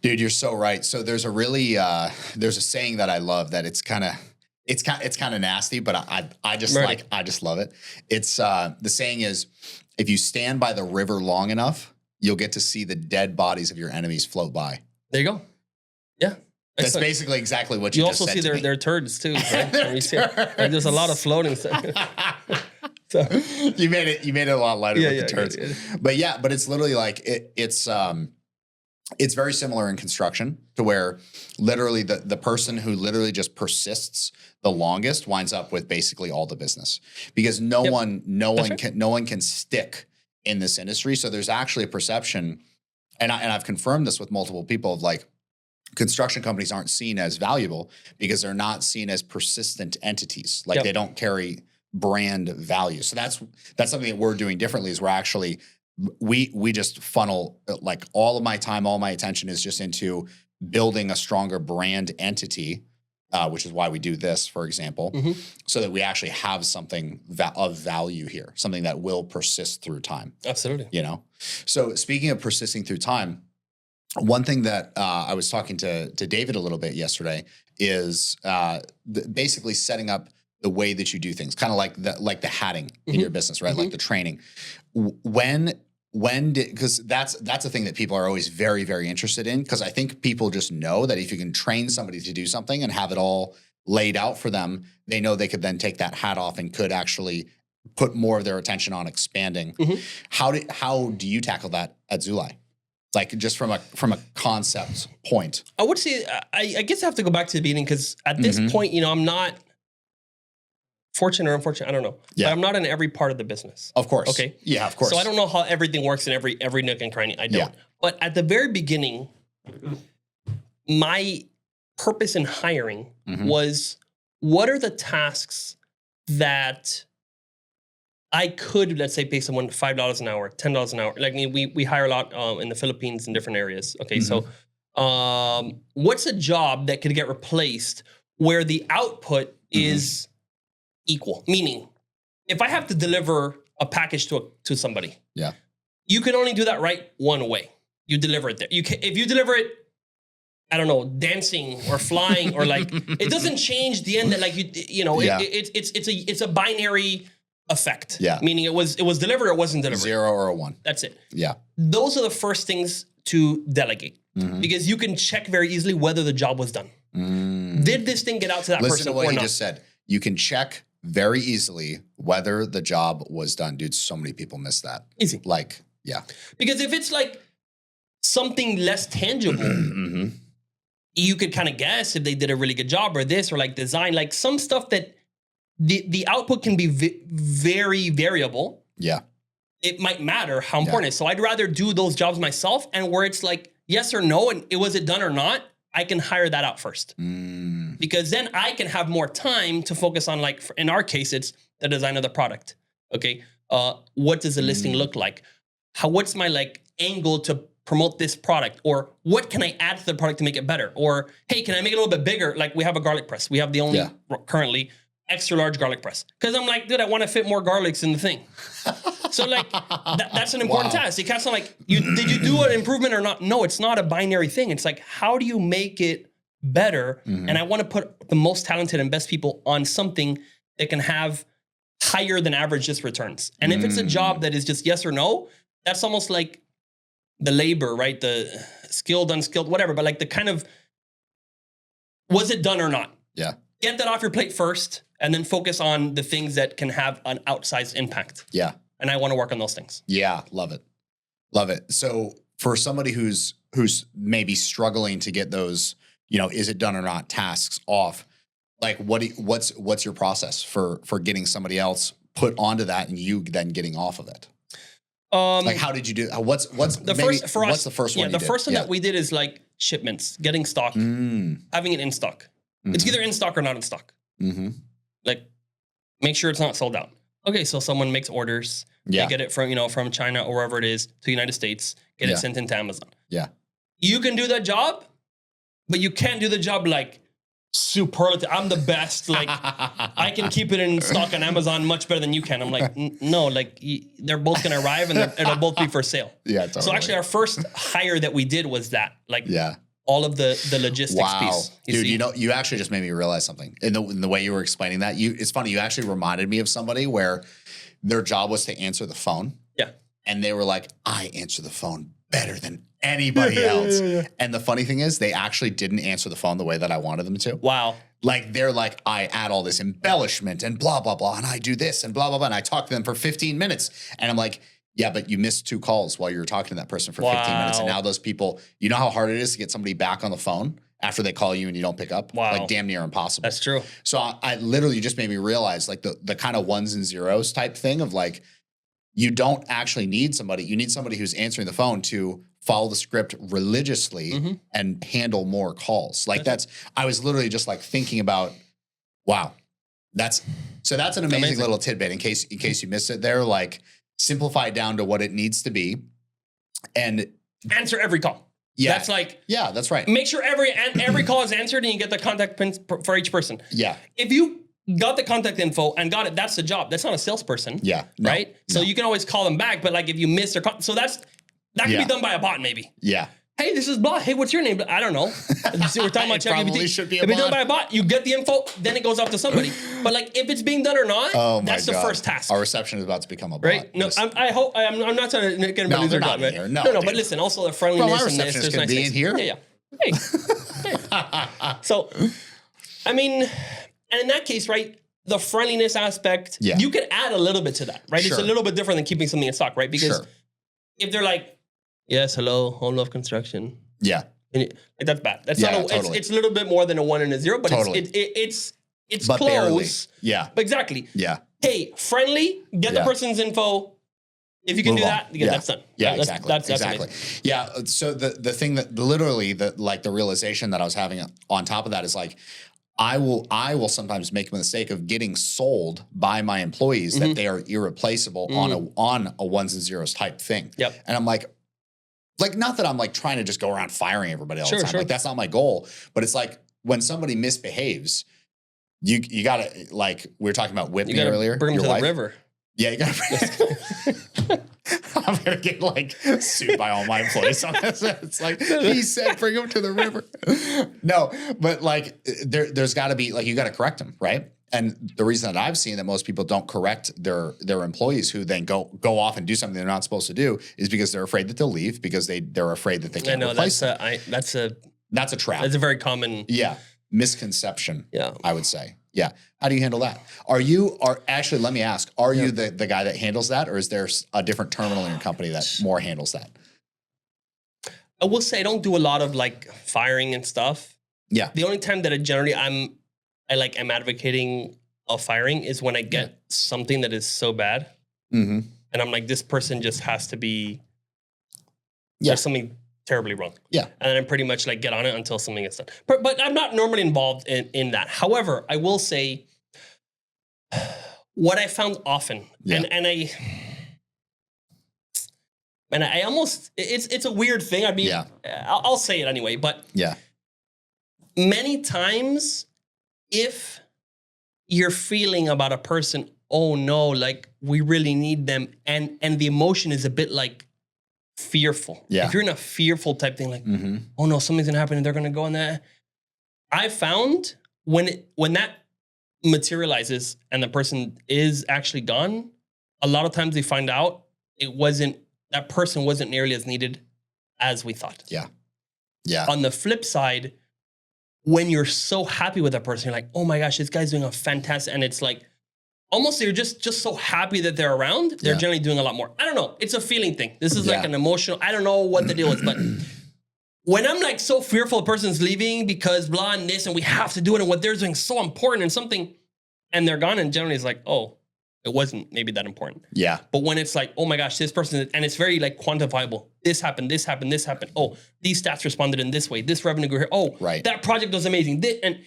[SPEAKER 1] Dude, you're so right. So there's a really there's a saying that I love that it's kind of nasty, but I just love it. It's the saying is, if you stand by the river long enough, you'll get to see the dead bodies of your enemies float by.
[SPEAKER 2] There you go. Yeah.
[SPEAKER 1] That's basically exactly what you just said.
[SPEAKER 2] You also see their turds too, right? There's a lot of floating stuff. So
[SPEAKER 1] you made it a lot lighter with the turds. Yeah. But it's literally like it's very similar in construction to where literally the person who literally just persists the longest winds up with basically all the business, because no one can stick in this industry. So there's actually a perception, and I've confirmed this with multiple people, of like, construction companies aren't seen as valuable because they're not seen as persistent entities. Like they don't carry brand value. So that's something that we're doing differently. Is we're actually we just funnel like all of my time, all my attention is just into building a stronger brand entity, which is why we do this, for example, so that we actually have something of value here, something that will persist through time.
[SPEAKER 2] Absolutely.
[SPEAKER 1] You know. So speaking of persisting through time, one thing that I was talking to David a little bit yesterday is basically setting up the way that you do things, kind of like the hatting in your business, right? Like the training. Because that's a thing that people are always very, very interested in, because I think people just know that if you can train somebody to do something and have it all laid out for them, they know they could then take that hat off and could actually put more of their attention on expanding. How do you tackle that at Zulai? Like just from a concept point.
[SPEAKER 2] I would say, I guess I have to go back to the beginning, because at this point, I'm not fortunate or unfortunate, I don't know.
[SPEAKER 1] Yeah.
[SPEAKER 2] But I'm not in every part of the business.
[SPEAKER 1] Of course.
[SPEAKER 2] Okay.
[SPEAKER 1] Yeah, of course.
[SPEAKER 2] So I don't know how everything works in every nook and cranny. I don't.
[SPEAKER 1] Yeah.
[SPEAKER 2] But at the very beginning, my purpose in hiring was, what are the tasks that I could, let's say, pay someone $5 an hour, $10 an hour. Like we hire a lot in the Philippines in different areas. Okay, so what's a job that could get replaced where the output is equal? Meaning, if I have to deliver a package to somebody, you can only do that right one way. You deliver it there. If you deliver it, I don't know, dancing or flying or like, it doesn't change the end that like it's a binary effect.
[SPEAKER 1] Yeah.
[SPEAKER 2] Meaning it was delivered or it wasn't delivered.
[SPEAKER 1] 0 or a 1.
[SPEAKER 2] That's it.
[SPEAKER 1] Yeah.
[SPEAKER 2] Those are the first things to delegate, because you can check very easily whether the job was done. Did this thing get out to that person or not?
[SPEAKER 1] Listen to what he just said. You can check very easily whether the job was done. Dude, so many people miss that.
[SPEAKER 2] Easy.
[SPEAKER 1] Like, yeah.
[SPEAKER 2] Because if it's like something less tangible, you could kind of guess if they did a really good job or this or like design, like some stuff that the output can be very variable.
[SPEAKER 1] Yeah.
[SPEAKER 2] It might matter how important it is. So I'd rather do those jobs myself, and where it's like yes or no, and was it done or not, I can hire that out first. Because then I can have more time to focus on, like in our case, it's the design of the product. Okay. What does the listing look like? What's my like angle to promote this product? Or what can I add to the product to make it better? Or, hey, can I make it a little bit bigger? Like we have a garlic press. We have the only currently extra large garlic press. Because I'm like, dude, I want to fit more garlics in the thing. So like, that's an important task. It can't sound like, did you do an improvement or not? No, it's not a binary thing. It's like, how do you make it better? And I want to put the most talented and best people on something that can have higher than average just returns. And if it's a job that is just yes or no, that's almost like the labor, right? The skilled, unskilled, whatever. But like the kind of, was it done or not?
[SPEAKER 1] Yeah.
[SPEAKER 2] Get that off your plate first and then focus on the things that can have an outsized impact.
[SPEAKER 1] Yeah.
[SPEAKER 2] And I want to work on those things.
[SPEAKER 1] Yeah. Love it. Love it. So for somebody who's maybe struggling to get those, is it done or not tasks off, like what's your process for getting somebody else put onto that and you then getting off of it? Like how did you do? What's the first for us? What's the first one?
[SPEAKER 2] Yeah, the first one that we did is like shipments, getting stock, having it in stock. It's either in stock or not in stock. Like, make sure it's not sold out. Okay, so someone makes orders.
[SPEAKER 1] Yeah.
[SPEAKER 2] They get it from China or wherever it is to the United States. Get it sent into Amazon.
[SPEAKER 1] Yeah.
[SPEAKER 2] You can do that job, but you can't do the job like superlative. I'm the best. Like, I can keep it in stock on Amazon much better than you can. I'm like, no, like they're both going to arrive and it'll both be for sale.
[SPEAKER 1] Yeah. Totally.
[SPEAKER 2] So actually, our first hire that we did was that. Like,
[SPEAKER 1] yeah.
[SPEAKER 2] All of the logistics piece.
[SPEAKER 1] Dude, you actually just made me realize something. In the way you were explaining that, it's funny, you actually reminded me of somebody where their job was to answer the phone.
[SPEAKER 2] Yeah.
[SPEAKER 1] And they were like, I answer the phone better than anybody else. And the funny thing is, they actually didn't answer the phone the way that I wanted them to.
[SPEAKER 2] Wow.
[SPEAKER 1] Like, they're like, I add all this embellishment and blah, blah, blah, and I do this and blah, blah, blah. And I talk to them for 15 minutes. And I'm like, yeah, but you missed 2 calls while you were talking to that person for 15 minutes. And now those people, you know how hard it is to get somebody back on the phone after they call you and you don't pick up?
[SPEAKER 2] Wow.
[SPEAKER 1] Like, damn near impossible.
[SPEAKER 2] That's true.
[SPEAKER 1] So I literally just made me realize, like, the kind of ones and zeros type thing of like, you don't actually need somebody. You need somebody who's answering the phone to follow the script religiously and handle more calls. Like I was literally just like thinking about, wow, that's an amazing little tidbit in case you missed it there. Like, simplify it down to what it needs to be and
[SPEAKER 2] answer every call.
[SPEAKER 1] Yeah.
[SPEAKER 2] That's like,
[SPEAKER 1] yeah, that's right.
[SPEAKER 2] Make sure every call is answered and you get the contact pins for each person.
[SPEAKER 1] Yeah.
[SPEAKER 2] If you got the contact info and got it, that's the job. That's not a salesperson.
[SPEAKER 1] Yeah. No,
[SPEAKER 2] right? So you can always call them back, but like if you miss their so that can be done by a bot maybe.
[SPEAKER 1] Yeah.
[SPEAKER 2] Hey, this is blah. Hey, what's your name? I don't know. We're talking about ChatGPT.
[SPEAKER 1] Should be
[SPEAKER 2] if it's done by a bot, you get the info, then it goes off to somebody. But like if it's being done or not, that's the first task.
[SPEAKER 1] Our reception is about to become a bot.
[SPEAKER 2] Right? No, I hope I'm not trying to get anybody lose their job.
[SPEAKER 1] Here. No,
[SPEAKER 2] but listen, also the friendliness and this. There's nice
[SPEAKER 1] be in here.
[SPEAKER 2] Yeah. Hey. So, I mean, and in that case, right, the friendliness aspect, you could add a little bit to that, right?
[SPEAKER 1] Sure.
[SPEAKER 2] It's a little bit different than keeping something in stock, right? Because if they're like, yes, hello, home love construction.
[SPEAKER 1] Yeah.
[SPEAKER 2] And that's bad. That's not totally. It's a little bit more than a 1 and a 0, but it's but close.
[SPEAKER 1] Barely. Yeah.
[SPEAKER 2] Exactly.
[SPEAKER 1] Yeah.
[SPEAKER 2] Hey, friendly, get the person's info. If you can do that, that's done.
[SPEAKER 1] Yeah, exactly.
[SPEAKER 2] That's
[SPEAKER 1] exactly. Yeah. So the thing that literally the realization that I was having on top of that is like, I will sometimes make the mistake of getting sold by my employees that they are irreplaceable on a ones and zeros type thing.
[SPEAKER 2] Yep.
[SPEAKER 1] And I'm like, not that I'm like trying to just go around firing everybody all the time.
[SPEAKER 2] Sure.
[SPEAKER 1] Like, that's not my goal. But it's like when somebody misbehaves, you gotta, like we were talking about whipping earlier.
[SPEAKER 2] Bring them to the river.
[SPEAKER 1] Yeah, you gotta. I'm gonna get like sued by all my employees on this. It's like he said, bring them to the river. No, but like there's got to be like you got to correct them, right? And the reason that I've seen that most people don't correct their employees who then go off and do something they're not supposed to do is because they're afraid that they'll leave because they're afraid that they can't replace them. That's a trap.
[SPEAKER 2] That's a very common
[SPEAKER 1] misconception.
[SPEAKER 2] Yeah,
[SPEAKER 1] I would say. Yeah. How do you handle that? Actually, let me ask, you the guy that handles that, or is there a different terminal in your company that more handles that?
[SPEAKER 2] I will say I don't do a lot of like firing and stuff.
[SPEAKER 1] Yeah.
[SPEAKER 2] The only time that I'm advocating of firing is when I get something that is so bad.
[SPEAKER 1] Mm-hmm.
[SPEAKER 2] And I'm like, this person just has to be, there's something terribly wrong. Yeah. And then I pretty much like get on it until something gets done. But I'm not normally involved in that. However, I will say what I found often, and I almost, it's a weird thing. I mean, I'll say it anyway, but many times if you're feeling about a person, oh no, like we really need them. And the emotion is a bit like fearful. Yeah. If you're in a fearful type thing, like, oh no, something's gonna happen and they're gonna go on that. I found when that materializes and the person is actually gone, a lot of times they find out that person wasn't nearly as needed as we thought.
[SPEAKER 1] Yeah. Yeah.
[SPEAKER 2] On the flip side, when you're so happy with that person, you're like, oh my gosh, this guy's doing a fantastic, and it's like, almost you're just so happy that they're around. They're generally doing a lot more. I don't know. It's a feeling thing. This is like an emotional, I don't know what the deal is, but when I'm like so fearful a person's leaving because blah and this, and we have to do it, and what they're doing is so important and something, and they're gone, and generally it's like, oh, it wasn't maybe that important.
[SPEAKER 1] Yeah.
[SPEAKER 2] But when it's like, oh my gosh, this person, and it's very like quantifiable. This happened, this happened, this happened. Oh, these stats responded in this way. This revenue grew here. Oh, that project was amazing. And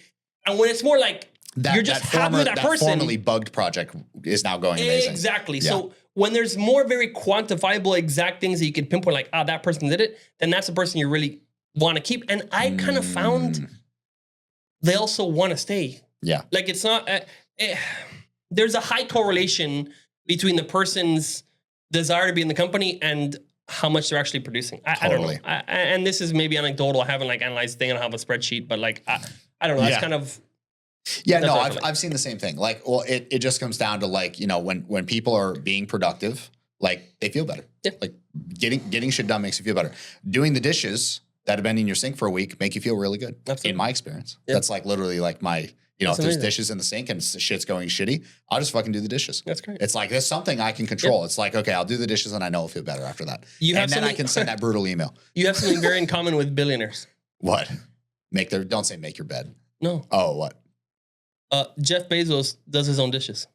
[SPEAKER 2] when it's more like, you're just happy with that person. That
[SPEAKER 1] formerly bugged project is now going amazing.
[SPEAKER 2] Exactly. Yeah. So when there's more very quantifiable exact things that you can pinpoint, like, that person did it, then that's the person you really want to keep. And I kind of found they also want to stay.
[SPEAKER 1] Yeah.
[SPEAKER 2] Like it's not, there's a high correlation between the person's desire to be in the company and how much they're actually producing. I don't know. And this is maybe anecdotal. I haven't like analyzed the thing. I don't have a spreadsheet, but like, I don't know. That's kind of.
[SPEAKER 1] Yeah, no, I've seen the same thing. Like, well, it just comes down to like, you know, when people are being productive, like they feel better. Yeah. Like getting shit done makes you feel better. Doing the dishes that have been in your sink for a week make you feel really good. Absolutely. In my experience. Yep. That's like literally like my, you know, if there's dishes in the sink and shit's going shitty, I'll just fucking do the dishes. That's great. It's like, there's something I can control. Yep. It's like, okay, I'll do the dishes and I know I'll feel better after that. And then I can send that brutal email.
[SPEAKER 2] You have something very in common with billionaires.
[SPEAKER 1] What? Don't say make your bed.
[SPEAKER 2] No.
[SPEAKER 1] Oh, what?
[SPEAKER 2] Jeff Bezos does his own dishes.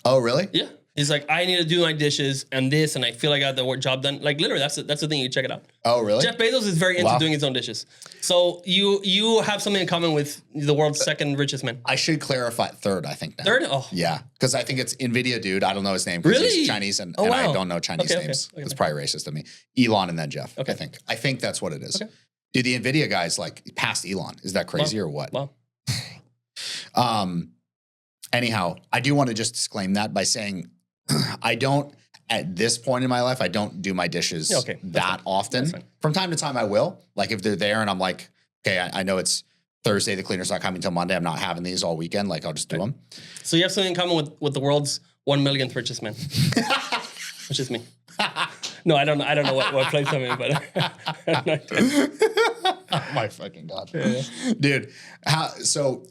[SPEAKER 1] Oh, really?
[SPEAKER 2] Yeah. He's like, I need to do my dishes and this, and I feel like I got the job done. Like literally, that's the thing. You check it out.
[SPEAKER 1] Oh, really?
[SPEAKER 2] Jeff Bezos is very into doing his own dishes. So you have something in common with the world's second richest man.
[SPEAKER 1] I should clarify third. I think now.
[SPEAKER 2] Third? Oh,
[SPEAKER 1] yeah, because I think it's Nvidia dude. I don't know his name. Really? He's Chinese, and I don't know Chinese names. Okay. It's probably racist of me. Elon and then Jeff. Okay. I think that's what it is. Okay. Dude, the Nvidia guy's like past Elon. Is that crazy or what? Wow. Anyhow, I do want to just disclaim that by saying I don't, at this point in my life, I don't do my dishes that often. From time to time, I will. Like if they're there and I'm like, okay, I know it's Thursday, the cleaner's not coming until Monday. I'm not having these all weekend. Like I'll just do them.
[SPEAKER 2] So you have something in common with the world's 1 millionth richest man, which is me. No, I don't know what place I'm in, but
[SPEAKER 1] oh my fucking God, dude. So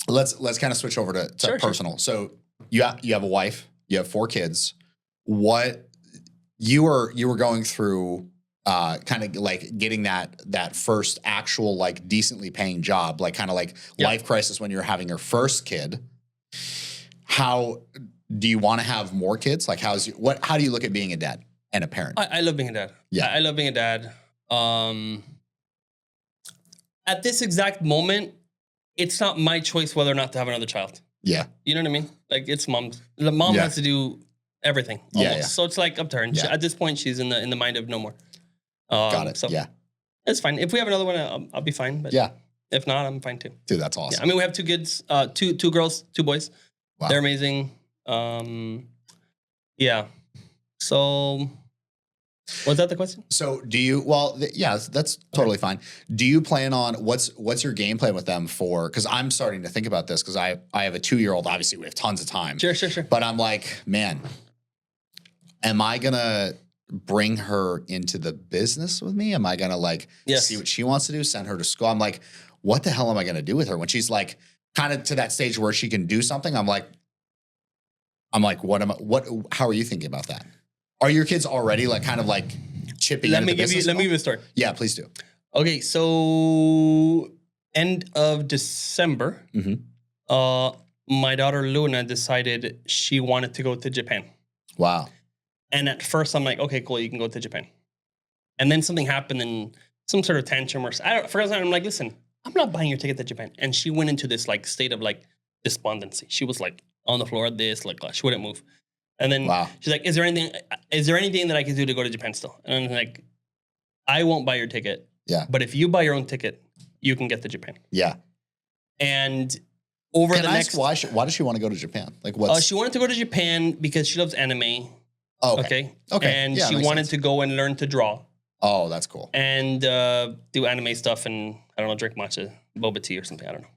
[SPEAKER 1] let's kind of switch over to personal. Sure. So you have a wife, you have 4 kids. What you were going through, kind of like getting that first actual like decently paying job, like kind of like life crisis when you're having your first kid. How do you want to have more kids? Like how do you look at being a dad and a parent?
[SPEAKER 2] I love being a dad. Yeah, I love being a dad. At this exact moment, it's not my choice whether or not to have another child. Yeah. You know what I mean? Like it's mom's. The mom has to do everything. Almost. Yeah. So it's like up to her. And at this point, she's in the mind of no more. Got it. So it's fine. If we have another one, I'll be fine. But if not, I'm fine too.
[SPEAKER 1] Dude, that's awesome.
[SPEAKER 2] Yeah. I mean, we have 2 kids, two girls, 2 boys. Wow. They're amazing. Yeah. So was that the question?
[SPEAKER 1] So do you, that's totally fine. Do you plan on, what's your game plan with them for, because I'm starting to think about this because I have a 2-year-old, obviously we have tons of time.
[SPEAKER 2] Sure.
[SPEAKER 1] But I'm like, man, am I going to bring her into the business with me? Am I going to see what she wants to do, send her to school? I'm like, what the hell am I going to do with her? When she's like kind of to that stage where she can do something, I'm like, how are you thinking about that? Are your kids already like kind of like chipping into the business?
[SPEAKER 2] Let me give you a story.
[SPEAKER 1] Yeah, please do.
[SPEAKER 2] Okay, so end of December, my daughter Luna decided she wanted to go to Japan.
[SPEAKER 1] Wow.
[SPEAKER 2] And at first I'm like, okay, cool, you can go to Japan. And then something happened and some sort of tantrum or I'm like, listen, I'm not buying your ticket to Japan. And she went into this like state of like despondency. She was like on the floor at this, like she wouldn't move. And then she's like, is there anything that I can do to go to Japan still? And I'm like, I won't buy your ticket. Yeah. But if you buy your own ticket, you can get to Japan. Yeah. And over the next...
[SPEAKER 1] why does she want to go to Japan? Like what?
[SPEAKER 2] She wanted to go to Japan because she loves anime.
[SPEAKER 1] Oh, okay.
[SPEAKER 2] And she wanted to go and learn to draw.
[SPEAKER 1] Oh, that's cool.
[SPEAKER 2] And do anime stuff and, I don't know, drink matcha, boba tea or something. I don't know.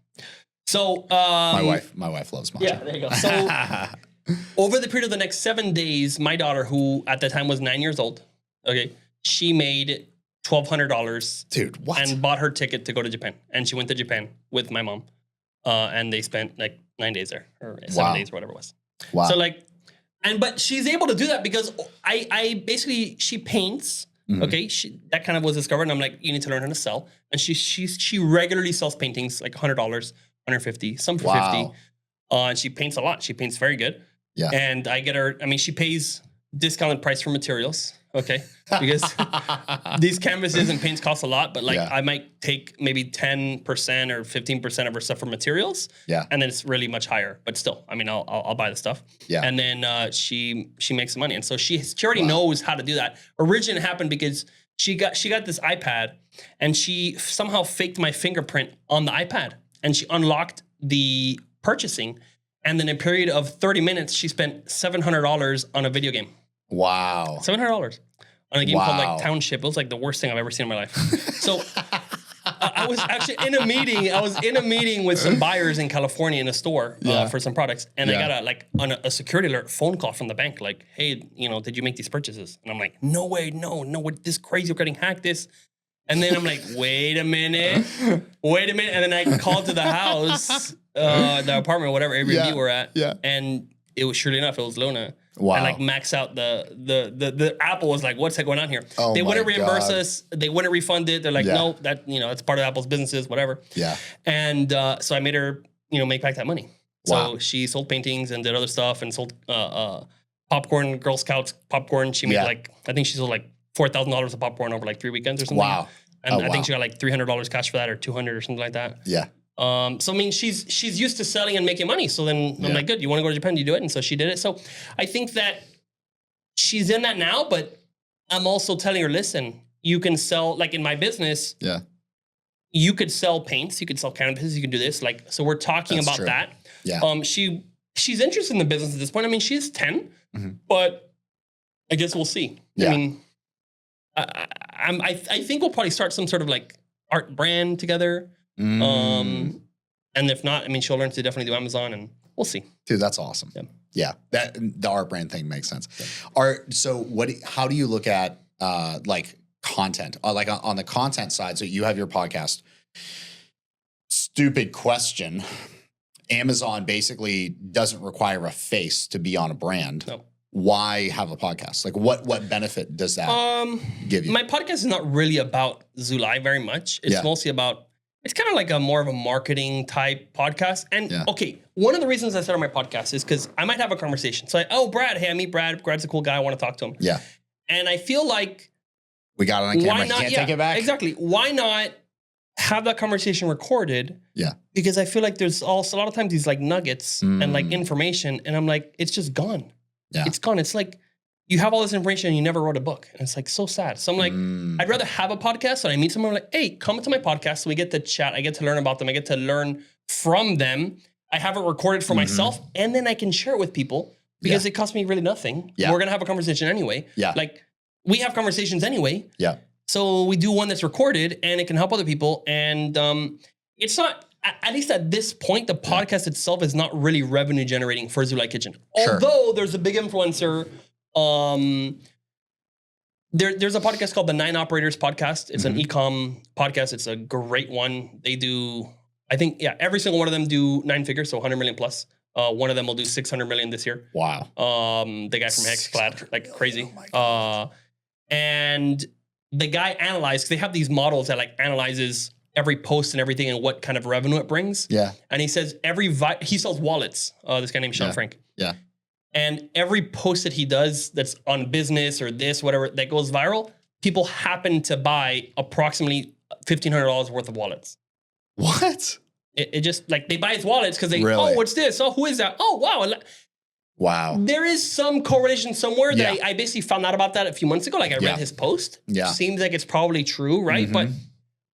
[SPEAKER 2] So
[SPEAKER 1] My wife loves matcha.
[SPEAKER 2] Yeah, there you go. So over the period of the next 7 days, my daughter, who at the time was 9 years old, okay, she made $1,200.
[SPEAKER 1] Dude, what?
[SPEAKER 2] And bought her ticket to go to Japan. And she went to Japan with my mom. And they spent like 9 days there, or 7 days, or whatever it was.
[SPEAKER 1] Wow.
[SPEAKER 2] So like, but she's able to do that because I basically, she paints.
[SPEAKER 1] Mhm.
[SPEAKER 2] Okay, that kind of was discovered, and I'm like, you need to learn how to sell. And she regularly sells paintings, like $100, $150, some for $50. And she paints a lot. She paints very good.
[SPEAKER 1] Yeah.
[SPEAKER 2] And I get her. I mean, she pays discounted price for materials. Okay, because these canvases and paints cost a lot, but like I might take maybe 10% or 15% of her stuff for materials.
[SPEAKER 1] Yeah.
[SPEAKER 2] And then it's really much higher, but still, I mean, I'll buy the stuff.
[SPEAKER 1] Yeah.
[SPEAKER 2] And then she makes the money, and so she already knows how to do that. Originally, it happened because she got this iPad, and she somehow faked my fingerprint on the iPad, and she unlocked the purchasing, and then in a period of 30 minutes, she spent $700 on a video game.
[SPEAKER 1] Wow.
[SPEAKER 2] $700 on a game called like Township. It was like the worst thing I've ever seen in my life. So I was actually in a meeting. I was in a meeting with some buyers in California in a store for some products. And I got a security alert phone call from the bank. Like, hey, did you make these purchases? And I'm like, no way, no, this crazy, we're getting hacked this. And then I'm like, wait a minute. And then I called to the house, the apartment, whatever Airbnb we're at. Yeah. And it was, surely enough, it was Luna.
[SPEAKER 1] Wow.
[SPEAKER 2] And like max out the Apple was like, what's going on here?
[SPEAKER 1] Oh,
[SPEAKER 2] they wouldn't reimburse us. They wouldn't refund it. They're like, no, that, it's part of Apple's businesses, whatever.
[SPEAKER 1] Yeah.
[SPEAKER 2] And so I made her, make back that money. So she sold paintings and did other stuff and sold popcorn, Girl Scouts popcorn. She made I think she sold like $4,000 of popcorn over like 3 weekends or something.
[SPEAKER 1] Wow.
[SPEAKER 2] And I think she got like $300 cash for that, or $200 or something like that.
[SPEAKER 1] Yeah.
[SPEAKER 2] So I mean, she's used to selling and making money. So then I'm like, good. You want to go to Japan? You do it. And so she did it. So I think that she's in that now. But I'm also telling her, listen, you can sell, like in my business. Yeah. You could sell paints. You could sell canopies. You can do this. Like, so we're talking about that. Yeah. She's interested in the business at this point. I mean, she's 10, but I guess we'll see. Yeah. I mean, I think we'll probably start some sort of like art brand together. And if not, I mean, she'll learn to definitely do Amazon, and we'll see.
[SPEAKER 1] Dude, that's awesome. Yeah. That the art brand thing makes sense. Yeah. How do you look at like content? Like on the content side, so you have your podcast. Stupid question. Amazon basically doesn't require a face to be on a brand. No. Why have a podcast? Like what benefit does that give you? My podcast is not really about Zulai very much. It's mostly about, it's kind of like a more of a marketing type podcast. And okay, one of the reasons I started my podcast is because I might have a conversation. So Brad, hey, I meet Brad. Brad's a cool guy. I want to talk to him. Yeah. And I feel like we got it on camera. You can't take it back.
[SPEAKER 2] Exactly. Why not have that conversation recorded? Yeah. Because I feel like there's also a lot of times these like nuggets and like information, and I'm like, it's just gone. Yeah. It's gone. It's like you have all this information and you never wrote a book. And it's like so sad. So I'm like, I'd rather have a podcast and I meet someone, I'm like, hey, come to my podcast. So we get to chat. I get to learn about them. I get to learn from them. I have it recorded for myself, and then I can share it with people because it costs me really nothing. Yeah. We're going to have a conversation anyway. Yeah. Like we have conversations anyway. Yeah. So we do one that's recorded and it can help other people. And it's not, at least at this point, the podcast itself is not really revenue generating for Zulai Kitchen. Sure. Although there's a big influencer. There's a podcast called the 9 Operators Podcast. It's an e-com podcast. It's a great one. They do, I think, every single one of them do 9 figures, so 100 million plus. One of them will do 600 million this year. Wow. The guy from Hexclad, like crazy. And the guy analyzed, because they have these models that like analyzes every post and everything and what kind of revenue it brings. Yeah. And he says he sells wallets. This guy named Sean Frank. Yeah. And every post that he does that's on business or this, whatever, that goes viral, people happen to buy approximately $1,500 worth of wallets. What? It just, like, they buy his wallets because they, oh, what's this? Oh, who is that? Oh, wow. Wow. There is some correlation somewhere that I basically found out about that a few months ago. Like, I read his post. Yeah. Seems like it's probably true, right? But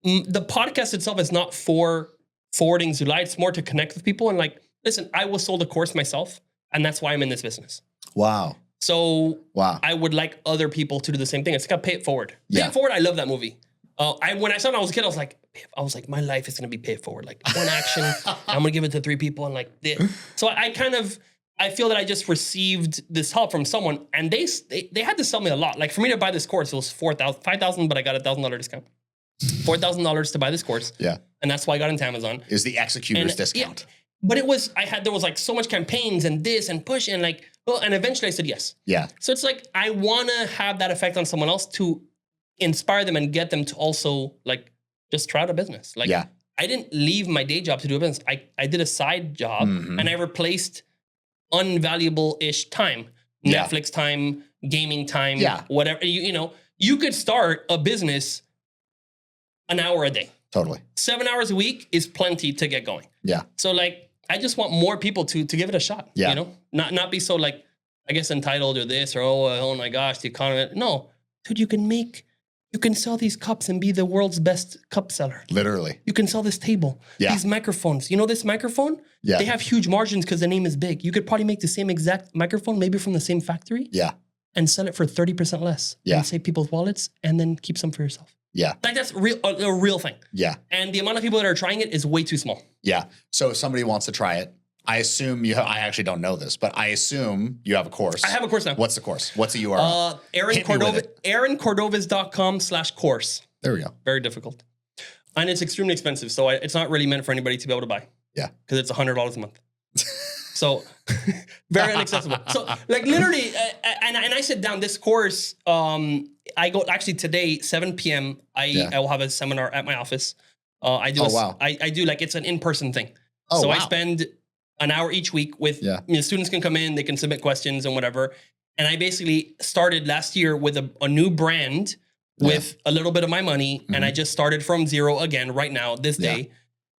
[SPEAKER 2] the podcast itself is not for forwarding Zulai. It's more to connect with people and like, listen, I was sold a course myself. And that's why I'm in this business. Wow. So I would like other people to do the same thing. It's got Pay It Forward. Pay It Forward, I love that movie. When I saw it when I was a kid, I was like, my life is gonna be paid forward. Like one action, I'm gonna give it to 3 people, and like this. So I feel that I just received this help from someone, and they had to sell me a lot. Like for me to buy this course, it was $5,000, but I got a $1,000 discount. $4,000 to buy this course.
[SPEAKER 1] Yeah.
[SPEAKER 2] And that's why I got into Amazon.
[SPEAKER 1] Is the executor's discount.
[SPEAKER 2] Yeah, but there was like so much campaigns and this and push and like, well, and eventually I said yes.
[SPEAKER 1] Yeah.
[SPEAKER 2] So it's like, I want to have that effect on someone else to inspire them and get them to also like just try out a business. Like
[SPEAKER 1] Yeah.
[SPEAKER 2] I didn't leave my day job to do a business. I did a side job and I replaced unvaluable-ish time,
[SPEAKER 1] Yeah.
[SPEAKER 2] Netflix time, gaming time,
[SPEAKER 1] Yeah.
[SPEAKER 2] whatever. You know, you could start a business an hour a day.
[SPEAKER 1] Totally.
[SPEAKER 2] 7 hours a week is plenty to get going.
[SPEAKER 1] Yeah.
[SPEAKER 2] So like, I just want more people to give it a shot.
[SPEAKER 1] Yeah.
[SPEAKER 2] You know, not be so like, I guess entitled or this or oh my gosh, the economy. No, dude, you can sell these cups and be the world's best cup seller.
[SPEAKER 1] Literally.
[SPEAKER 2] You can sell this table,
[SPEAKER 1] Yeah.
[SPEAKER 2] these microphones. You know this microphone?
[SPEAKER 1] Yeah.
[SPEAKER 2] They have huge margins because the name is big. You could probably make the same exact microphone, maybe from the same factory,
[SPEAKER 1] Yeah.
[SPEAKER 2] and sell it for 30% less.
[SPEAKER 1] Yeah.
[SPEAKER 2] And save people's wallets and then keep some for yourself.
[SPEAKER 1] Yeah.
[SPEAKER 2] Like that's a real thing.
[SPEAKER 1] Yeah.
[SPEAKER 2] And the amount of people that are trying it is way too small.
[SPEAKER 1] Yeah. So if somebody wants to try it, I assume I actually don't know this, but I assume you have a course.
[SPEAKER 2] I have a course now.
[SPEAKER 1] What's the course? What's the URL?
[SPEAKER 2] AaronCordovez.com/course.
[SPEAKER 1] There we go.
[SPEAKER 2] Very difficult. And it's extremely expensive. So it's not really meant for anybody to be able to buy.
[SPEAKER 1] Yeah.
[SPEAKER 2] Because it's $100 a month. So very inaccessible. So like literally, and I sit down this course. I go actually today, 7 p.m. I will have a seminar at my office. I do. I do like it's an in-person thing.
[SPEAKER 1] Oh,
[SPEAKER 2] so
[SPEAKER 1] wow.
[SPEAKER 2] I spend an hour each week with students can come in, they can submit questions and whatever. And I basically started last year with a new brand with a little bit of my money, and I just started from zero again right now this day,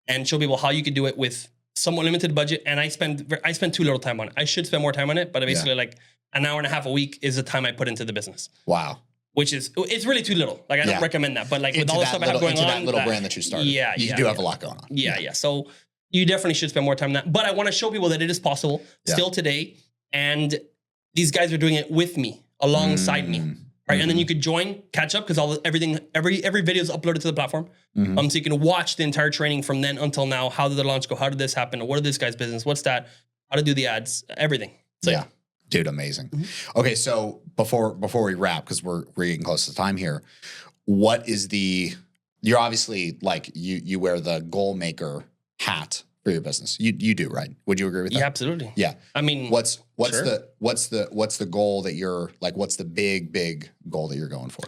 [SPEAKER 2] and show people how you could do it with somewhat limited budget. And I spend too little time on it. I should spend more time on it, but basically like an hour and a half a week is the time I put into the business.
[SPEAKER 1] Wow.
[SPEAKER 2] Which is, it's really too little. Like I don't recommend that, but like with all the stuff I have going on.
[SPEAKER 1] That little brand that you started.
[SPEAKER 2] Yeah.
[SPEAKER 1] You do have a lot going on.
[SPEAKER 2] Yeah. So you definitely should spend more time on that. But I want to show people that it is possible still today. And these guys are doing it with me, alongside me. Right. And then you could join, catch up, because every video is uploaded to the platform. So you can watch the entire training from then until now. How did the launch go? How did this happen? What is this guy's business? What's that? How to do the ads? Everything. So
[SPEAKER 1] yeah. Dude, amazing. Okay, so before we wrap, because we're getting close to time here, what is you're obviously like you wear the goal maker hat for your business. You do, right? Would you agree with that?
[SPEAKER 2] Yeah, absolutely.
[SPEAKER 1] Yeah.
[SPEAKER 2] I mean,
[SPEAKER 1] what's
[SPEAKER 2] sure.
[SPEAKER 1] the goal that you're like, what's the big goal that you're going for?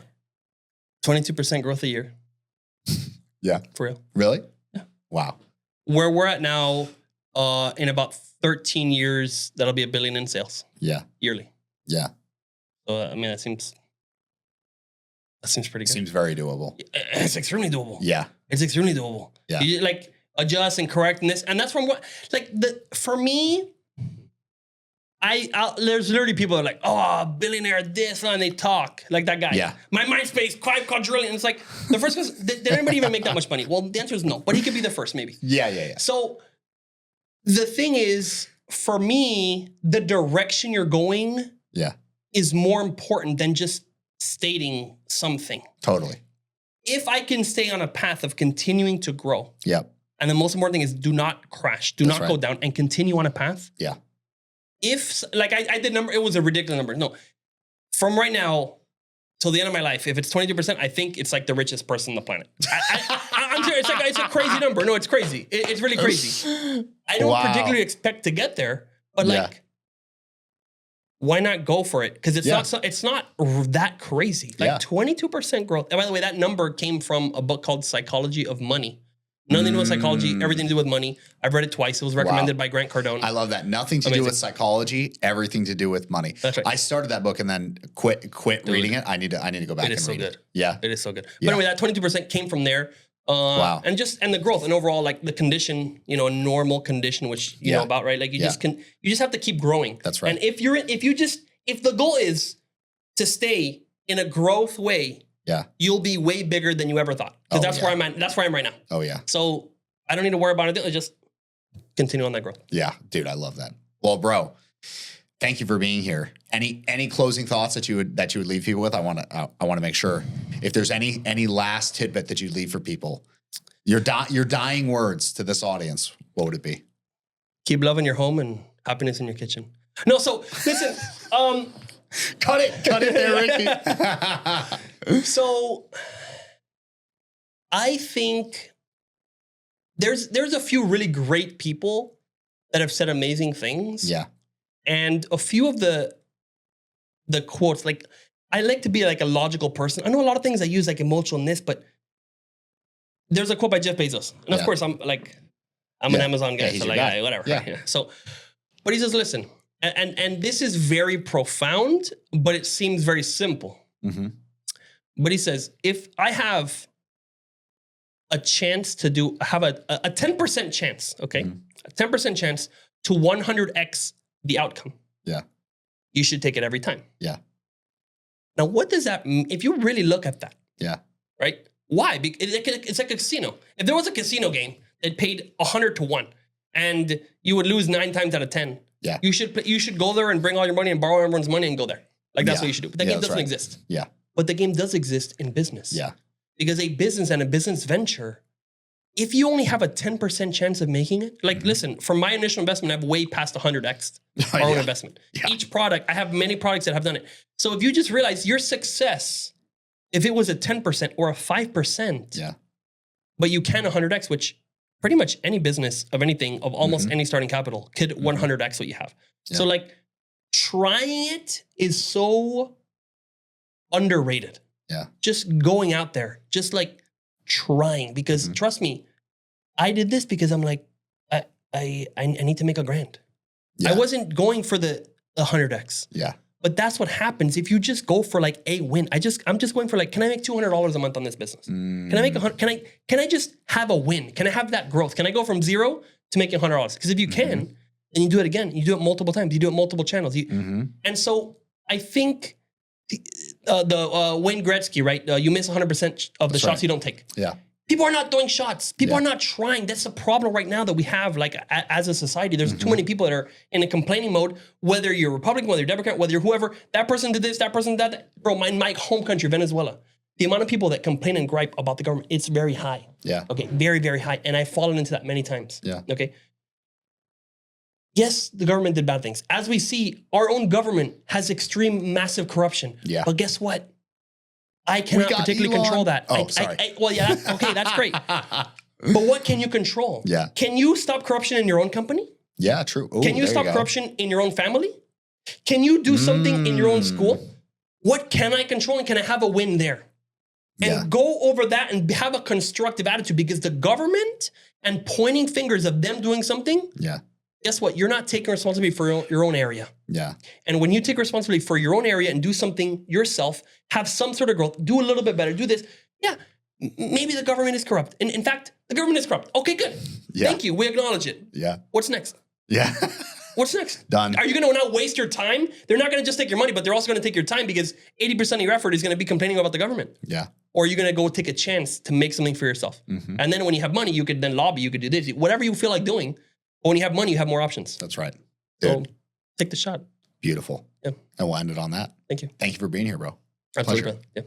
[SPEAKER 2] 22% growth a year.
[SPEAKER 1] Yeah.
[SPEAKER 2] For real.
[SPEAKER 1] Really?
[SPEAKER 2] Yeah.
[SPEAKER 1] Wow.
[SPEAKER 2] Where we're at now, in about 13 years, that'll be $1 billion in sales.
[SPEAKER 1] Yeah.
[SPEAKER 2] Yearly.
[SPEAKER 1] Yeah.
[SPEAKER 2] So I mean, that seems pretty good.
[SPEAKER 1] Seems very doable.
[SPEAKER 2] It's extremely doable.
[SPEAKER 1] Yeah.
[SPEAKER 2] It's extremely doable.
[SPEAKER 1] Yeah.
[SPEAKER 2] You like adjust and correct this, and that's from what for me. There's literally people that are like, oh, billionaire this, and they talk like that guy.
[SPEAKER 1] Yeah.
[SPEAKER 2] My MySpace, 5 quadrillion. It's like the first question, did anybody even make that much money? Well, the answer is no, but he could be the first, maybe.
[SPEAKER 1] Yeah.
[SPEAKER 2] So the thing is, for me, the direction you're going is more important than just stating something.
[SPEAKER 1] Totally.
[SPEAKER 2] If I can stay on a path of continuing to grow.
[SPEAKER 1] Yep.
[SPEAKER 2] And the most important thing is do not crash, do not go down, and continue on a path.
[SPEAKER 1] Yeah.
[SPEAKER 2] If, like I did number, it was a ridiculous number. No, from right now till the end of my life, if it's 22%, I think it's like the richest person on the planet. I'm serious. It's a crazy number. No, it's crazy. It's really crazy. I don't particularly expect to get there, but like, why not go for it? Because it's not that crazy. Like 22% growth. And by the way, that number came from a book called Psychology of Money. Nothing to do with psychology, everything to do with money. I've read it twice. It was recommended by Grant Cardone.
[SPEAKER 1] I love that. Nothing to do with psychology, everything to do with money.
[SPEAKER 2] That's right.
[SPEAKER 1] I started that book and then quit reading it. I need to go back and read it.
[SPEAKER 2] It is so good.
[SPEAKER 1] Yeah.
[SPEAKER 2] It is so good. But anyway, that 22% came from there.
[SPEAKER 1] Wow.
[SPEAKER 2] And the growth and overall, like the condition, a normal condition, which you know about, right? Like you just have to keep growing.
[SPEAKER 1] That's right.
[SPEAKER 2] And if the goal is to stay in a growth way, you'll be way bigger than you ever thought. Because that's where I'm at. That's where I am right now.
[SPEAKER 1] Oh yeah.
[SPEAKER 2] So I don't need to worry about it. Just continue on that growth.
[SPEAKER 1] Yeah, dude, I love that. Well, bro, thank you for being here. Any closing thoughts that you would leave people with? I want to make sure if there's any last tidbit that you'd leave for people. Your dying words to this audience. What would it be?
[SPEAKER 2] Keep love in your home and happiness in your kitchen. No, so listen.
[SPEAKER 1] Cut it there, Ricky.
[SPEAKER 2] So I think there's a few really great people that have said amazing things.
[SPEAKER 1] Yeah.
[SPEAKER 2] And a few of the quotes, like I like to be like a logical person. I know a lot of things I use like emotionalness, but there's a quote by Jeff Bezos. And of course I'm an Amazon guy, so like whatever.
[SPEAKER 1] Yeah.
[SPEAKER 2] Yeah. So, but he says, listen, and this is very profound, but it seems very simple.
[SPEAKER 1] Mm-hmm.
[SPEAKER 2] But he says, if I have a chance to have a 10% chance, okay?
[SPEAKER 1] Mm-hmm.
[SPEAKER 2] A 10% chance to 100x the outcome.
[SPEAKER 1] Yeah.
[SPEAKER 2] You should take it every time.
[SPEAKER 1] Yeah.
[SPEAKER 2] Now, what does that mean? If you really look at that,
[SPEAKER 1] Yeah.
[SPEAKER 2] right? Why? It's like a casino. If there was a casino game that paid 100 to 1 and you would lose 9 times out of 10,
[SPEAKER 1] yeah.
[SPEAKER 2] you should go there and bring all your money and borrow everyone's money and go there. Like that's what you should do. But that game doesn't exist.
[SPEAKER 1] Yeah.
[SPEAKER 2] But the game does exist in business.
[SPEAKER 1] Yeah.
[SPEAKER 2] Because a business and a business venture, if you only have a 10% chance of making it, like listen, for my initial investment, I've way past 100x our own investment. Yeah. Each product, I have many products that have done it. So if you just realize your success, if it was a 10% or a 5%,
[SPEAKER 1] yeah,
[SPEAKER 2] but you can 100x, which pretty much any business of anything, of almost any starting capital could 100x what you have. Yeah. So like trying it is so underrated.
[SPEAKER 1] Yeah.
[SPEAKER 2] Just going out there, just like trying, because trust me, I did this because I'm like, I need to make $1,000. Yeah. I wasn't going for the 100x.
[SPEAKER 1] Yeah.
[SPEAKER 2] But that's what happens if you just go for like a win. I'm just going for like, can I make $200 a month on this business? Can I make can I just have a win? Can I have that growth? Can I go from 0 to making $100? Because if you can, then you do it again. You do it multiple times. You do it multiple channels. And so I think the Wayne Gretzky, right? You miss 100% of the shots you don't take.
[SPEAKER 1] Yeah.
[SPEAKER 2] People are not doing shots. People are not trying. That's the problem right now that we have, like as a society. There's too many people that are in a complaining mode. Whether you're Republican, whether you're Democrat, whether you're whoever, that person did this, that person did that. Bro, my home country, Venezuela, the amount of people that complain and gripe about the government, it's very high.
[SPEAKER 1] Yeah.
[SPEAKER 2] Okay, very, very high. And I've fallen into that many times.
[SPEAKER 1] Yeah.
[SPEAKER 2] Okay. Yes, the government did bad things. As we see, our own government has extreme, massive corruption. Yeah. But guess what? I cannot particularly control that.
[SPEAKER 1] Oh, sorry.
[SPEAKER 2] Well, yeah, okay, that's great. But what can you control?
[SPEAKER 1] Yeah.
[SPEAKER 2] Can you stop corruption in your own company?
[SPEAKER 1] Yeah, true. Ooh,
[SPEAKER 2] can you stop corruption in your own family? Can you do something in your own school? What can I control and can I have a win there? And go over that and have a constructive attitude, because the government and pointing fingers of them doing something, guess what? You're not taking responsibility for your own area. Yeah. And when you take responsibility for your own area and do something yourself, have some sort of growth, do a little bit better, do this. Yeah, maybe the government is corrupt. And in fact, the government is corrupt. Okay, good. Yeah. Thank you. We acknowledge it. Yeah. What's next? Yeah. What's next? Done. Are you going to now waste your time? They're not going to just take your money, but they're also going to take your time, because 80% of your effort is going to be complaining about the government. Yeah. Or you're going to go take a chance to make something for yourself. And then when you have money, you could then lobby, you could do this, whatever you feel like doing. But when you have money, you have more options. That's right. So take the shot. Beautiful. Yeah. And we'll end it on that. Thank you. Thank you for being here, bro. Absolutely. Pleasure. Yeah.